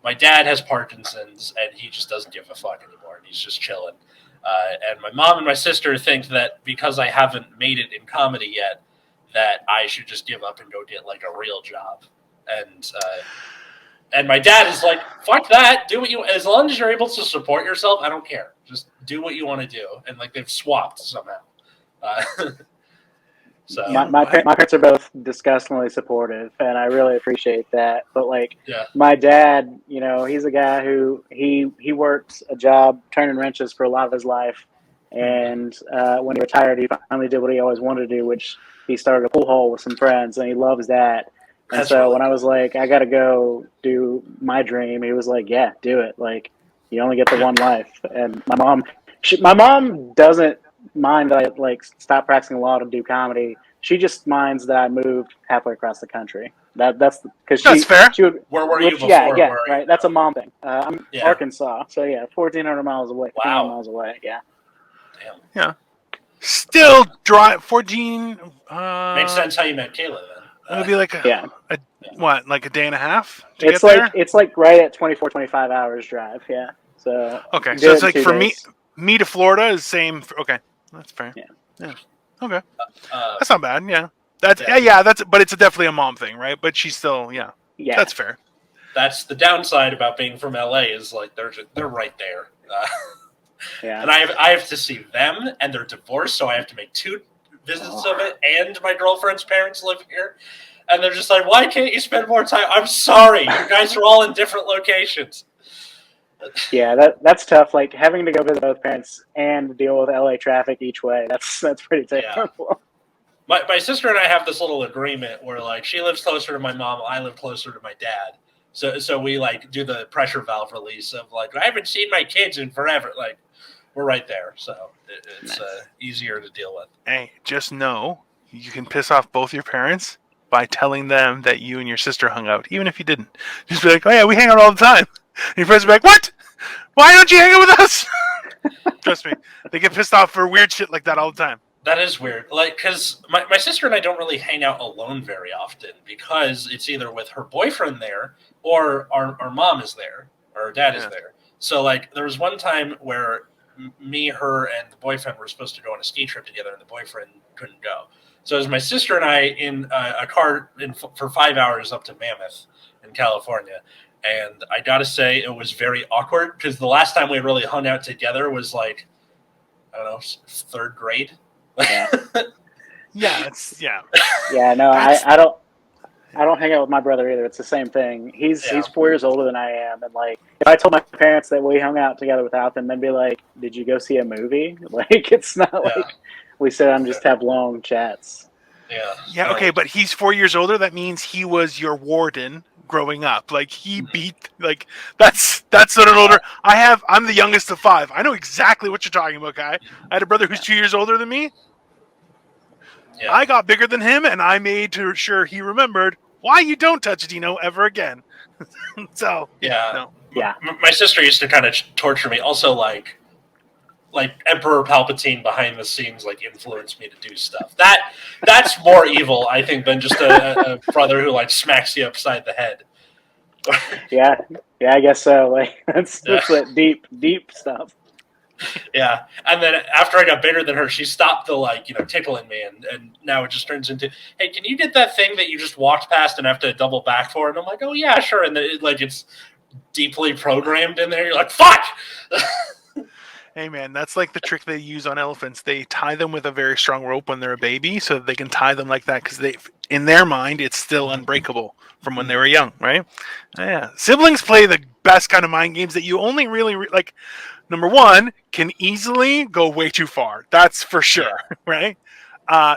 my dad has Parkinson's, and he just doesn't give a fuck anymore. And he's just chilling. And my mom and my sister think that because I haven't made it in comedy yet, that I should just give up and go get like a real job. And my dad is like, "Fuck that. Do what you, as long as you're able to support yourself, I don't care. Just do what you want to do." And like they've swapped somehow. So my parents are both disgustingly supportive, and I really appreciate that. But like my dad, he's a guy who he worked a job turning wrenches for a lot of his life, and when he retired, he finally did what he always wanted to do, which he started a pool hall with some friends, and he loves that. And so really when I was like, I got to go do my dream, he was like, "Yeah, do it. Like, you only get the one life." And my mom doesn't mind that I like stop practicing law to do comedy. She just minds that I moved halfway across the country. That's because that's fair. She would, where were you before? Yeah, right. That's a mom thing. I'm Arkansas, so 1,400 miles away. Wow, miles away. Yeah. Damn. Yeah. Still drive 14. Makes sense how you met Kayla then. It'll be like like a day and a half to it's get there? It's like right at 24, 25 hours drive. Yeah. So okay, so it's like for me to Florida is same. Okay, that's fair. Yeah. Okay, that's not bad. Yeah, that's but it's definitely a mom thing, right? But she's still that's fair. That's the downside about being from LA is like they're right there. And I have to see them, and they're divorced, so I have to make 2 visits of it, and my girlfriend's parents live here, and they're just like, "Why can't you spend more time?" I'm sorry, you guys are all in different locations. Yeah, that's tough. Like having to go visit both parents and deal with LA traffic each way. That's pretty terrible. Yeah. My sister and I have this little agreement where like she lives closer to my mom, I live closer to my dad. So we like do the pressure valve release of like, I haven't seen my kids in forever. Like we're right there, so it's easier to deal with. Hey, just know you can piss off both your parents by telling them that you and your sister hung out, even if you didn't. Just be like, "Oh yeah, we hang out all the time." And your friends are like, "What? Why don't you hang out with us?" Trust me, they get pissed off for weird shit like that all the time. That is weird. Like, because my sister and I don't really hang out alone very often because it's either with her boyfriend there or our mom is there. or her dad is there. So like there was one time where me, her, and the boyfriend were supposed to go on a ski trip together, and the boyfriend couldn't go. So it was my sister and I in a car for 5 hours up to Mammoth in California. And I got to say, it was very awkward because the last time we really hung out together was like, I don't know, third grade. Yeah. Yeah. Yeah, no, I don't hang out with my brother either. It's the same thing. He's 4 years older than I am, and like if I told my parents that we hung out together without them, they'd be like, "Did you go see a movie?" Like it's not like we sit down and just have long chats. Yeah. Yeah. Okay, but he's 4 years older. That means he was your warden growing up. Like he beat. Like that's sort of older. I'm the youngest of 5. I know exactly what you're talking about, guy. I had a brother who's 2 years older than me. Yeah. I got bigger than him, and I made sure he remembered why you don't touch Dino ever again. So my sister used to kind of torture me. Also, like Emperor Palpatine behind the scenes, like influenced me to do stuff. That's more evil, I think, than just a brother who like smacks you upside the head. yeah, I guess so. Like that's that deep stuff. Yeah, and then after I got bigger than her, she stopped the tickling me, and now it just turns into, hey, can you get that thing that you just walked past and have to double back for? And I'm like, oh yeah, sure. And then it's deeply programmed in there. You're like, fuck. Hey man, that's like the trick they use on elephants. They tie them with a very strong rope when they're a baby, so that they can tie them like that because in their mind, it's still unbreakable from when they were young, right? Yeah, siblings play the best kind of mind games that you only really like. Number one, can easily go way too far. That's for sure, right?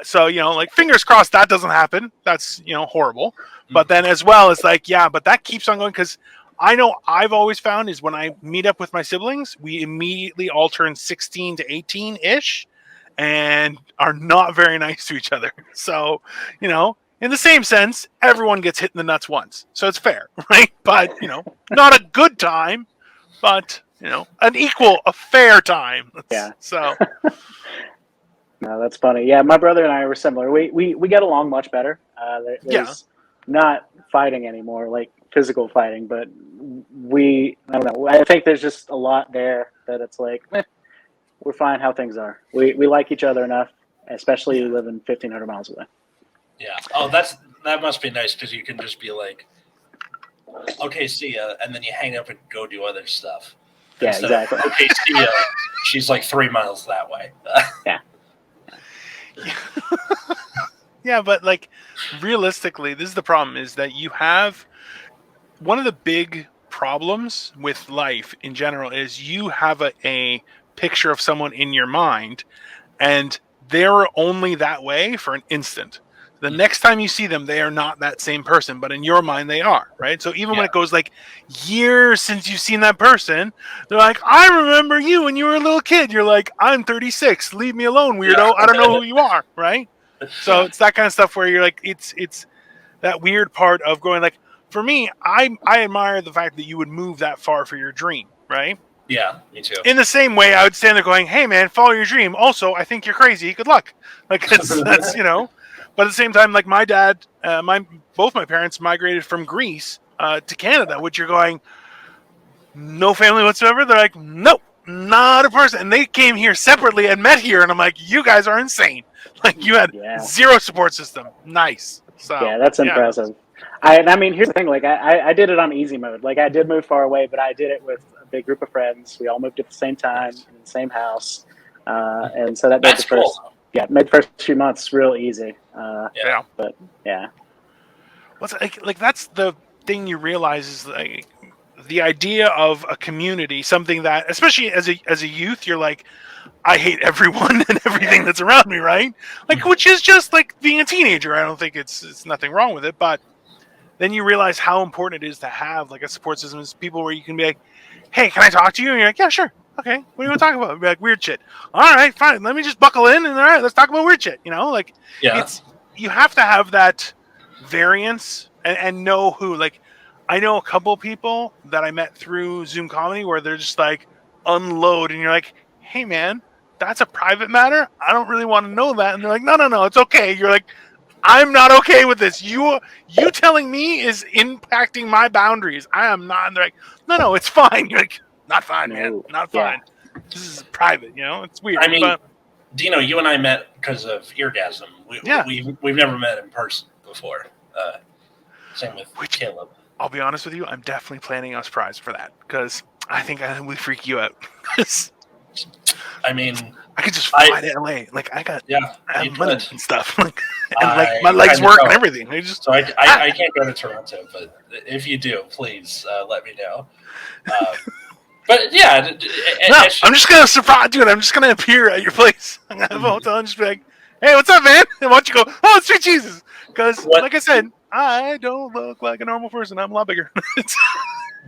So, like fingers crossed that doesn't happen. That's, horrible. But then as well, it's like, yeah, but that keeps on going because I know I've always found is when I meet up with my siblings, we immediately all turn 16 to 18-ish and are not very nice to each other. So, in the same sense, everyone gets hit in the nuts once. So it's fair, right? But, not a good time, but... a fair time. Yeah. So. No, that's funny. Yeah, my brother and I were similar. We get along much better. There's not fighting anymore, like physical fighting, but I don't know. I think there's just a lot there that it's like, we're fine how things are. We like each other enough, especially living 1,500 miles away. Yeah. Oh, that must be nice because you can just be like, okay, see ya, and then you hang up and go do other stuff. Yeah, exactly. Okay, see ya. She's like 3 miles that way. Yeah. Yeah, but like realistically, this is the problem: is that you have one of the big problems with life in general is you have a picture of someone in your mind, and they're only that way for an instant. The next time you see them, they are not that same person, but in your mind, they are, right? So even when it goes like years since you've seen that person, they're like, I remember you when you were a little kid. You're like, I'm 36. Leave me alone, weirdo. Yeah. I don't know who you are, right? So it's that kind of stuff where you're like, it's that weird part of going like, for me, I admire the fact that you would move that far for your dream, right? Yeah, me too. In the same way, I would stand there going, hey, man, follow your dream. Also, I think you're crazy. Good luck. Like, that's But at the same time, like my dad, both my parents migrated from Greece to Canada, which you're going, no family whatsoever. They're like, nope, not a person. And they came here separately and met here. And I'm like, you guys are insane. Like you had zero support system. Nice. So yeah, that's impressive. I mean, here's the thing. Like I did it on easy mode. Like I did move far away, but I did it with a big group of friends. We all moved at the same time in the same house. And so that made the first... Cool. Yeah, made the first few months real easy. But yeah. What's like that's the thing you realize is like the idea of a community, something that, especially as a youth, you're like, I hate everyone and everything that's around me, right? Like, which is just like being a teenager. I don't think it's nothing wrong with it, but then you realize how important it is to have like a support system, is people where you can be like, hey, can I talk to you? And you're like, yeah, sure. Okay, what do you want to talk about? Be like, weird shit. All right, fine. Let me just buckle in, and all right, let's talk about weird shit. Like, you have to have that variance and know who. Like, I know a couple people that I met through Zoom comedy where they're just like unload, and you're like, hey man, that's a private matter. I don't really want to know that, and they're like, no, it's okay. You're like, I'm not okay with this. You telling me is impacting my boundaries. I am not. And they're like, no, it's fine. You're like, not fine, man. No. Not Yeah. fine. This is private. It's weird. I mean, but Dino, you and I met because of Eargasm. We've never met in person before. Same with Caleb. I'll be honest with you. I'm definitely planning a surprise for that because I think we freak you out. I mean, I could just fly to LA. Like I have money and stuff. And like my legs work and everything. So I can't go to Toronto, but if you do, please let me know. But yeah, I'm just gonna surprise, dude. I'm just gonna appear at your place. I'm gonna have a hotel and just be like, "Hey, what's up, man?" And why don't you go? Oh, it's sweet Jesus. Because, like I said, I don't look like a normal person. I'm a lot bigger.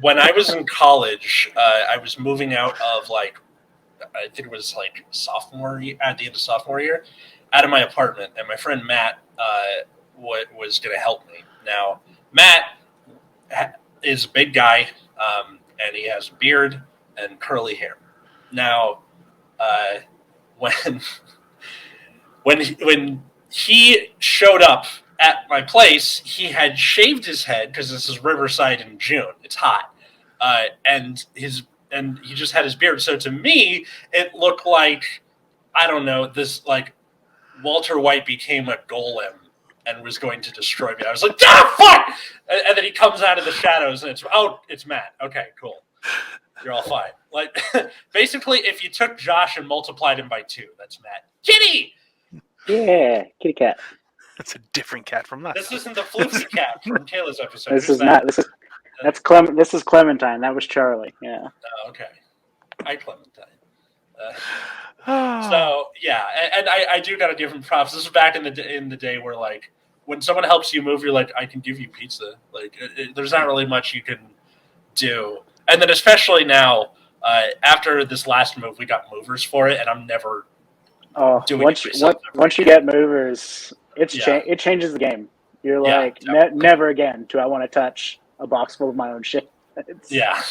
When I was in college, I was moving out of I think it was sophomore year, at the end of sophomore year, out of my apartment, and my friend Matt was going to help me. Now, Matt is a big guy, and he has a beard and curly hair. Now, when he showed up at my place, he had shaved his head because this is Riverside in June. It's hot, and he just had his beard. So to me, it looked like, I don't know, this Walter White became a golem and was going to destroy me. I was like, fuck! And then he comes out of the shadows, and it's Matt. Okay, cool. You're all fine. Basically, if you took Josh and multiplied him by 2, that's Matt. Kitty! Yeah, kitty cat. That's a different cat from last. This isn't the floofy cat from Kayla's episode. This is not. This is Clementine. That was Charlie. Yeah. Oh, okay. Hi, Clementine. So yeah, and I do gotta give him props. This is back in the day where when someone helps you move, you're like, I can give you pizza. There's not really much you can do. And then especially now, after this last move, we got movers for it, and I'm never doing it. Once you get movers, it changes the game. You're like, never again do I want to touch a box full of my own shit. Yeah.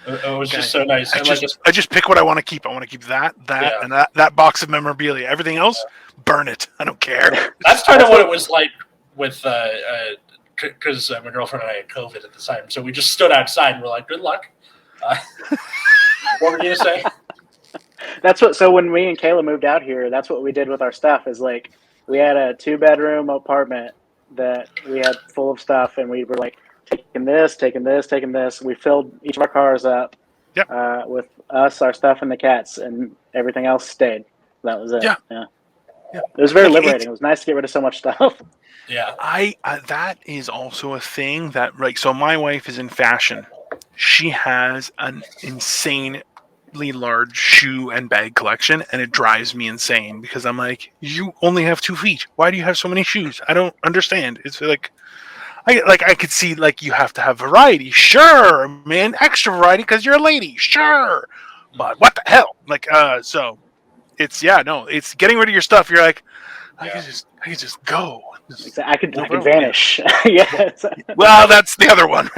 It was just so nice. I just pick what I want to keep. I want to keep that, and that box of memorabilia. Everything else, burn it. I don't care. That's kind of what it was like with because my girlfriend and I had COVID at the time, so we just stood outside and we're like, "Good luck." What were you gonna say? So when me and Kayla moved out here, that's what we did with our stuff. Is we had a 2-bedroom apartment that we had full of stuff, and we were taking this. We filled each of our cars up with us, our stuff, and the cats, and everything else stayed. That was it. Yeah. It was very liberating. It was nice to get rid of so much stuff. Yeah. That is also a thing that, so my wife is in fashion. She has an insanely large shoe and bag collection, and it drives me insane because I'm like, you only have 2 feet. Why do you have so many shoes? I don't understand. It's I could see you have to have variety. Sure, man, extra variety because you're a lady. Sure, but what the hell? So it's it's getting rid of your stuff. You're like, I could just go. I could vanish. Yes. Well, that's the other one.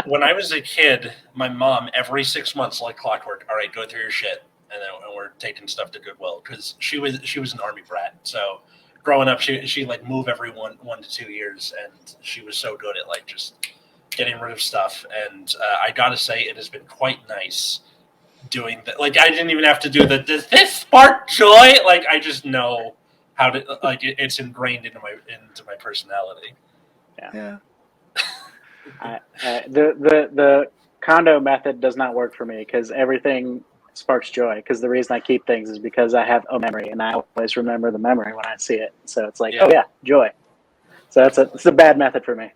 When I was a kid, my mom every 6 months, like clockwork, all right, go through your shit, and then we're taking stuff to Goodwill because she was an army brat. So growing up, she move every 1 to 2 years, and she was so good at just getting rid of stuff. And I gotta say, it has been quite nice doing that. I didn't even have to do does this spark joy? I just know how to it's ingrained into my personality. Yeah. The condo method does not work for me because everything sparks joy. Because the reason I keep things is because I have a memory, and I always remember the memory when I see it. So it's joy. So it's a bad method for me.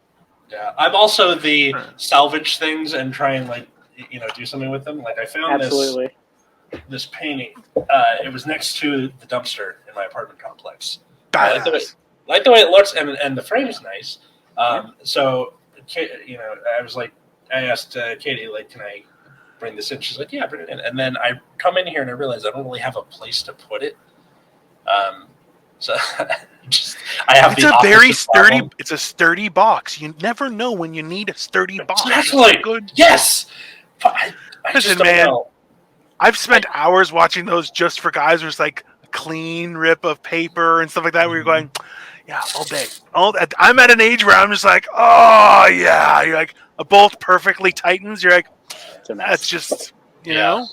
Yeah, I'm also the salvage things and try and do something with them. I found this painting. It was next to the dumpster in my apartment complex. I like the way it looks, and the frame's nice. So, I asked Katie, can I bring this in? She's like, yeah, bring it in. And then I come in here and I realize I don't really have a place to put it. So I have. It's a very sturdy. problem. It's a sturdy box. You never know when you need a sturdy box. Exactly. Good. Yes. I Listen, man. I've spent hours watching those just for guys. Where it's clean rip of paper and stuff like that, where you're going, yeah, all day. I'm at an age where I'm just like, oh yeah. You're like, a bolt perfectly tightens. You're like, that's just, you know.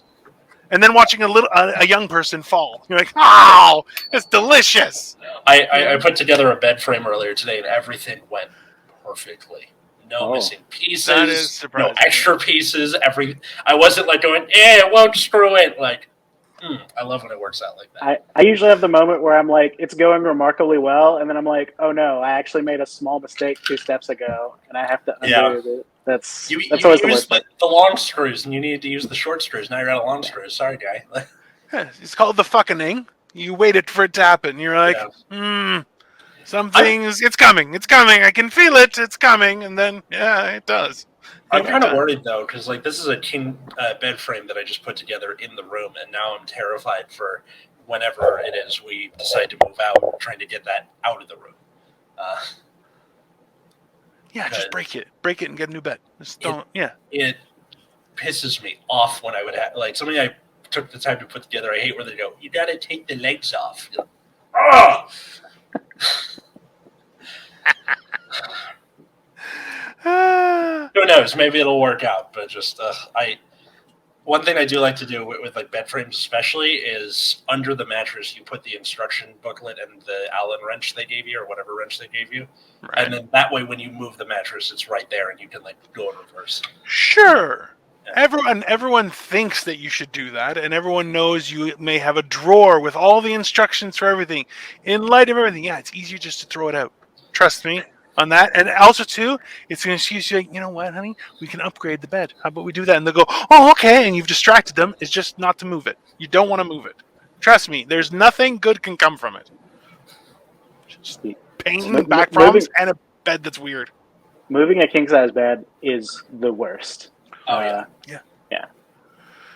And then watching a young person fall, you're like, oh, it's delicious. I put together a bed frame earlier today, and everything went perfectly. No missing pieces. That is surprising. No extra pieces. I wasn't like going, it won't screw it. Like, I love when it works out like that. I usually have the moment where I'm like, it's going remarkably well, and then I'm like, oh no, I actually made a small mistake 2 steps ago, and I have to undo it. That's always the worst. The long screws, and you needed to use the short screws. Now you're out of long screws. Sorry, guy. It's called the fucking. You waited for it to happen. You're like, some things. It's coming. It's coming. I can feel it. It's coming, and then it does. I'm kind of worried though, because like this is a king bed frame that I just put together in the room, and now I'm terrified for whenever it is we decide to move out, trying to get that out of the room. Just break it and get a new bed. Just don't. It pisses me off when I would have like something I took the time to put together. I hate where they go, you got to take the legs off. Oh! Who knows? Maybe it'll work out. But just one thing I do like to do with like bed frames, especially, is under the mattress you put the instruction booklet and the Allen wrench they gave you, or whatever wrench they gave you, and then that way when you move the mattress, it's right there and you can like go in reverse. Sure. Yeah. Everyone thinks that you should do that, and everyone knows you may have a drawer with all the instructions for everything. In light of everything, it's easier just to throw it out. Trust me on that. And also, too, it's going to excuse you, like, you know what, honey? We can upgrade the bed. How about we do that? And they'll go, oh, okay, and you've distracted them. It's just not to move it. You don't want to move it. Trust me, there's nothing good can come from it. Just pain, back problems, and a bed that's weird. Moving a king-size bed is the worst. Oh, yeah.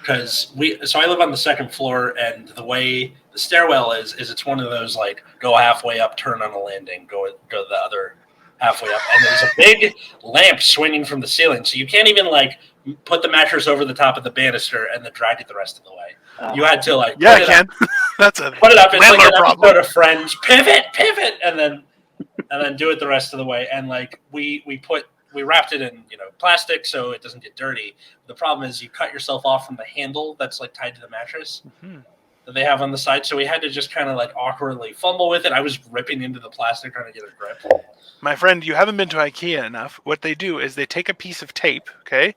Because I live on the second floor, and the way the stairwell is it's one of those like go halfway up, turn on a landing, go the other halfway up, and there's a big lamp swinging from the ceiling, so you can't even like put the mattress over the top of the banister and then drag it the rest of the way. You had to like I can. That's a put it up. It's like an problem. episode of Friends. Pivot, and then do it the rest of the way. And like we wrapped it in plastic so it doesn't get dirty. The problem is you cut yourself off from the handle that's like tied to the mattress that they have on the side. So we had to just kind of like awkwardly fumble with it. I was ripping into the plastic trying to get a grip. My friend, you haven't been to IKEA enough. What they do is they take a piece of tape, okay?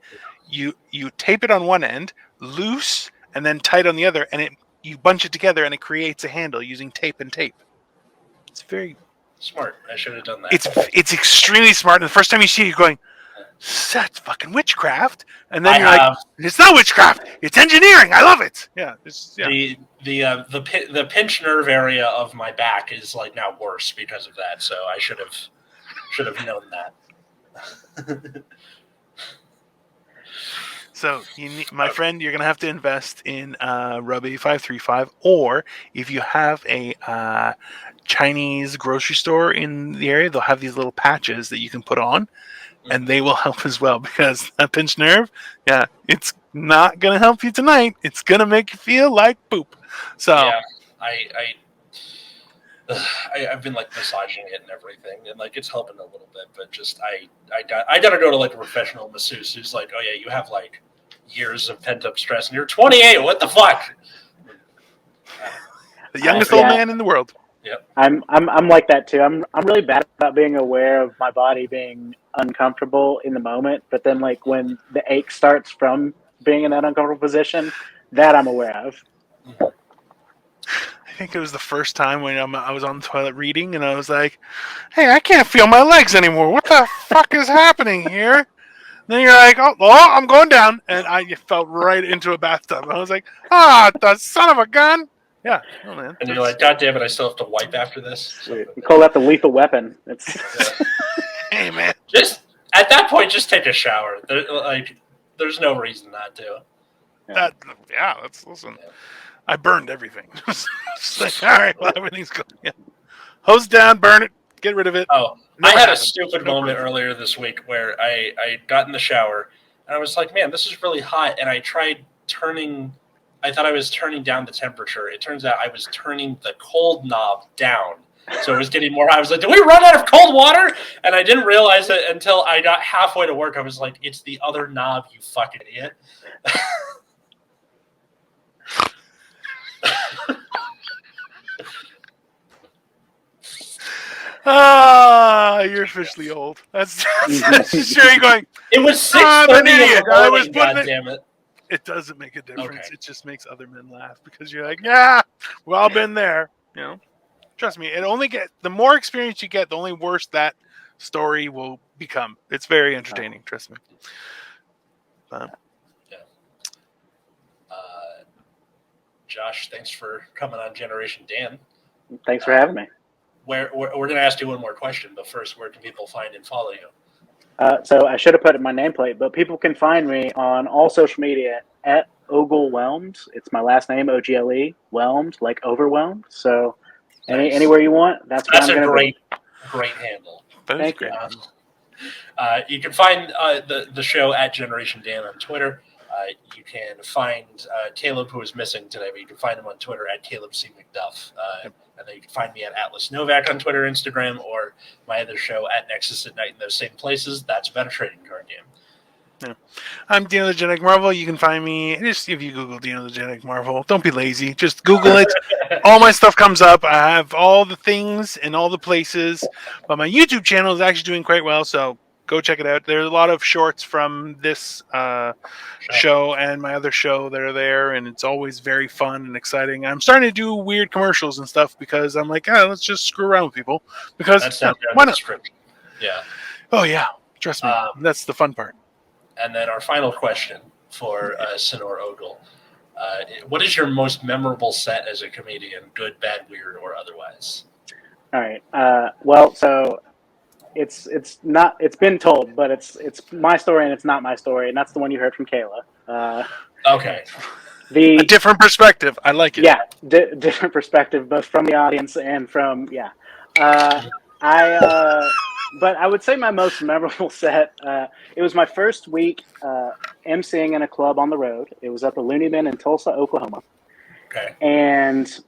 You tape it on one end, loose, and then tight on the other, and you bunch it together, and it creates a handle using tape and tape. It's very smart. I should have done that. It's extremely smart. And the first time you see it, you're going, that's fucking witchcraft. And then like, it's not witchcraft. It's engineering. I love it. Yeah. The pinch nerve area of my back is like now worse because of that. So I should have known that. So, my friend, you're going to have to invest in Rub 8535, or if you have a Chinese grocery store in the area, they'll have these little patches that you can put on, and they will help as well, because that pinched nerve, it's not going to help you tonight. It's going to make you feel like poop. So, I've been like massaging it and everything, and like it's helping a little bit, but just I got to go to like a professional masseuse who's like, oh yeah, you have like years of pent up stress, and you're 28. What the fuck? The youngest old man in the world. Yep. I'm like that too. I'm really bad about being aware of my body being uncomfortable in the moment, but then like when the ache starts from being in that uncomfortable position, that I'm aware of. Mm-hmm. I think it was the first time when I was on the toilet reading, and I was like, hey, I can't feel my legs anymore. What the fuck is happening here? And then you're like, oh, I'm going down. And I fell right into a bathtub. I was like, the son of a gun. Yeah. Oh, man. And you're like, God damn it, I still have to wipe after this. You call that the lethal weapon. Hey, man. Just at that point, just take a shower. There's no reason not to. Let's listen. Yeah. I burned everything. Just like, all right, well, everything's good. Yeah. Hose down, burn it, get rid of it. Oh, I had a stupid moment earlier this week where I got in the shower and I was like, man, this is really hot. And I tried turning I thought I was turning down the temperature. It turns out I was turning the cold knob down. So it was getting more. I was like, did we run out of cold water? And I didn't realize it until I got halfway to work. I was like, it's the other knob, you fucking idiot. You're officially old. That's sure you're going. It was 6:30 I'm an in idiot. the I morning, was putting goddammit. It doesn't make a difference. Okay. It just makes other men laugh because you're like, yeah, well, I've been there. You know, trust me. It only the more experience you get, the only worse that story will become. It's very entertaining. Trust me. Josh, thanks for coming on Generation Dan. Thanks for having me. We're going to ask you one more question, but first, where can people find and follow you? So I should have put it in my nameplate, but people can find me on all social media at Ogle Whelmed. It's my last name, Ogle, Whelmed, like overwhelmed. So Nice. anywhere you want, that's where I'm going to be. Great handle. Thank you. You can find the show at Generation Dan on Twitter. You can find Caleb, who is missing today, but you can find him on Twitter at Caleb C. McDuff. And then you can find me at Atlas Novak on Twitter, Instagram, or my other show at Nexus at Night in those same places. That's about a trading card game. Yeah. I'm Dino the Genetic Marvel. You can find me just if you Google Dino the Genetic Marvel. Don't be lazy. Just Google it. All my stuff comes up. I have all the things in all the places. But my YouTube channel is actually doing quite well, so go check it out. There's a lot of shorts from this show and my other show that are there, and it's always very fun and exciting. I'm starting to do weird commercials and stuff because I'm like, let's just screw around with people. Because why not? Yeah. Oh, yeah. Trust me. That's the fun part. And then our final question for Sinor Ogle. What is your most memorable set as a comedian, good, bad, weird, or otherwise? All right. Well, so it's been told, but it's my story and it's not my story, and that's the one you heard from Kayla. Okay. A different perspective. I like it. Yeah, different perspective, both from the audience and from But I would say my most memorable set. It was my first week emceeing in a club on the road. It was at the Looney Bin in Tulsa, Oklahoma. Okay. And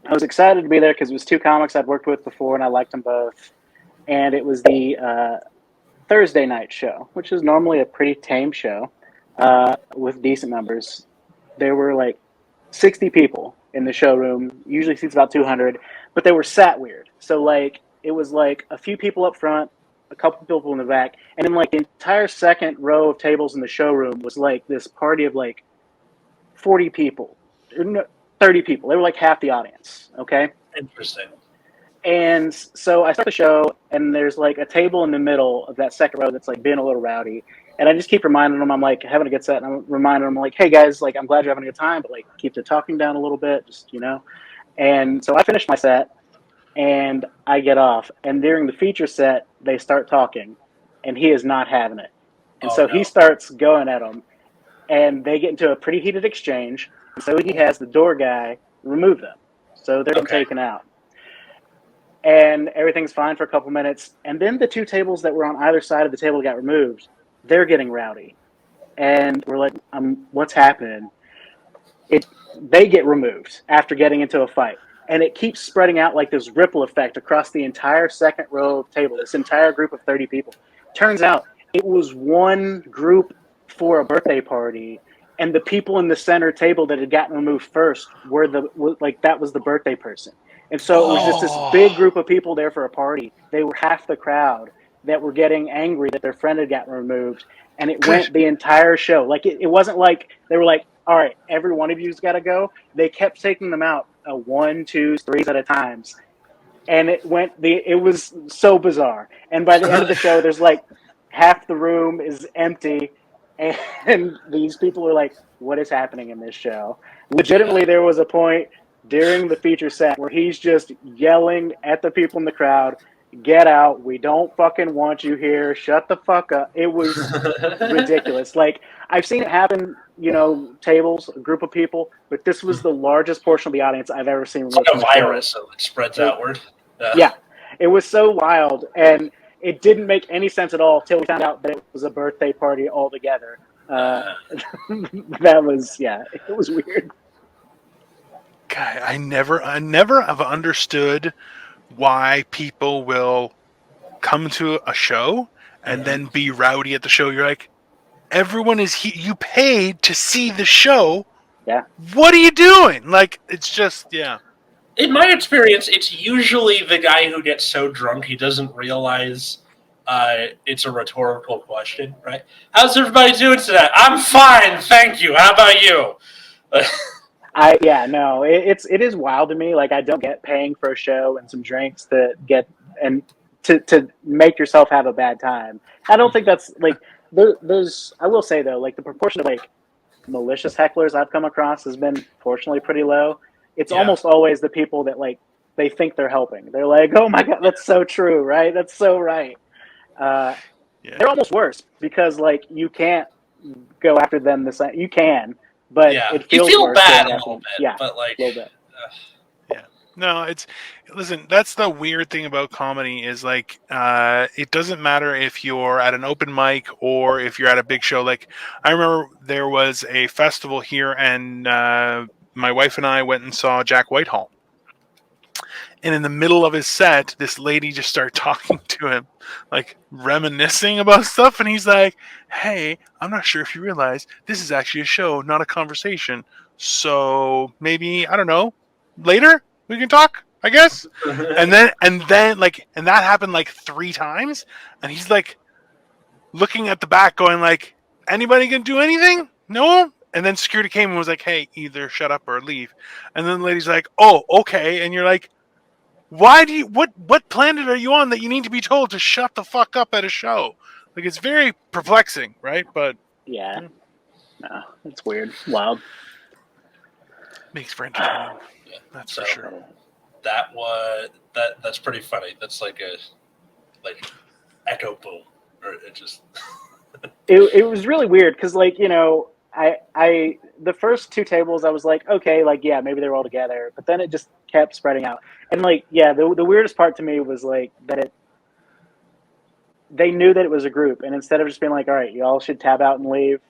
I was excited to be there because it was two comics I'd worked with before, and I liked them both. And it was the Thursday night show, which is normally a pretty tame show with decent numbers. There were like 60 people in the showroom, usually seats about 200, but they were sat weird. So like it was like a few people up front, a couple people in the back, and then like the entire second row of tables in the showroom was like this party of like 40 people, 30 people. They were like half the audience, okay? Interesting. And so I start the show, and there's like a table in the middle of that second row that's like being a little rowdy. And I just keep reminding them, I'm like having a good set, and I'm reminding them, like, hey guys, like I'm glad you're having a good time, but like keep the talking down a little bit, just, you know. And so I finish my set, and I get off. And during the feature set, they start talking, and he is not having it. And he starts going at them, and they get into a pretty heated exchange. And so he has the door guy remove them. So they're taken out. And everything's fine for a couple minutes. And then the two tables that were on either side of the table got removed. They're getting rowdy. And we're like, what's happening? They get removed after getting into a fight. And it keeps spreading out like this ripple effect across the entire second row of table, this entire group of 30 people. Turns out it was one group for a birthday party, and the people in the center table that had gotten removed first were that was the birthday person. And so it was just this big group of people there for a party. They were half the crowd that were getting angry that their friend had gotten removed. And it went the entire show. Like it wasn't like they were like, all right, every one of you's got to go. They kept taking them out 1, 2, 3 at a time. And it was so bizarre. And by the end of the show, there's like half the room is empty. And these people are like, what is happening in this show? Legitimately, there was a point during the feature set where he's just yelling at the people in the crowd, get out, we don't fucking want you here, shut the fuck up. It was ridiculous. Like, I've seen it happen, tables, a group of people, but this was the largest portion of the audience I've ever seen. It's like a virus, so it spreads outward. Yeah, it was so wild, and it didn't make any sense at all till we found out that it was a birthday party altogether. That was it was weird. God, I never have understood why people will come to a show and then be rowdy at the show. You're like, everyone is you paid to see the show. Yeah. What are you doing? Like, it's just In my experience, it's usually the guy who gets so drunk he doesn't realize it's a rhetorical question, right? How's everybody doing today? I'm fine, thank you. How about you? It is wild to me. Like, I don't get paying for a show and some drinks to get and to make yourself have a bad time. I don't think that's like those. I will say though, like the proportion of like malicious hecklers I've come across has been fortunately pretty low. It's almost always the people that like they think they're helping. They're like, oh my god, that's so true, right? That's so right. They're almost worse because like you can't go after them the same. You can, but it feels you feel worse bad going a after little them. bit, but like a little bit. No, listen, that's the weird thing about comedy is like it doesn't matter if you're at an open mic or if you're at a big show. Like I remember there was a festival here and my wife and I went and saw Jack Whitehall. And in the middle of his set, this lady just started talking to him, like reminiscing about stuff. And he's like, hey, I'm not sure if you realize this is actually a show, not a conversation. So maybe, I don't know, later we can talk, I guess. and then and that happened like 3 times. And he's like looking at the back going like, anybody gonna do anything? No? And then security came and was like, hey, either shut up or leave. And then the lady's like, oh, okay. And you're like, why do you what planet are you on that you need to be told to shut the fuck up at a show? Like it's very perplexing, right? But no, it's weird, wild. Makes for entertaining. That's for sure. That's pretty funny. That's like a echo boom, or it just. It was really weird because like I the first 2 tables I was like okay like maybe they were all together, but then it just kept spreading out and like the weirdest part to me was like that they knew that it was a group, and instead of just being like all right, you all should tab out and leave,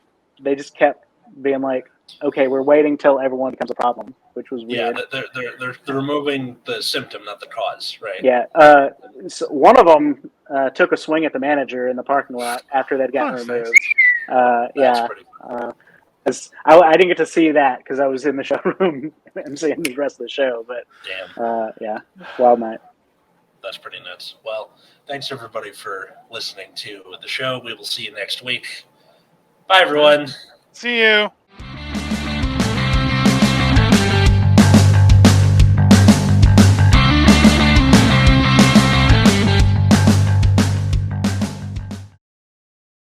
they just kept being like okay, we're waiting till everyone becomes a problem, which was weird. They're removing the symptom, not the cause, right? So one of them took a swing at the manager in the parking lot after they'd gotten removed. I didn't get to see that because I was in the showroom and seeing the rest of the show. But wild night. That's pretty nuts. Well, thanks everybody for listening to the show. We will see you next week. Bye, everyone. See you.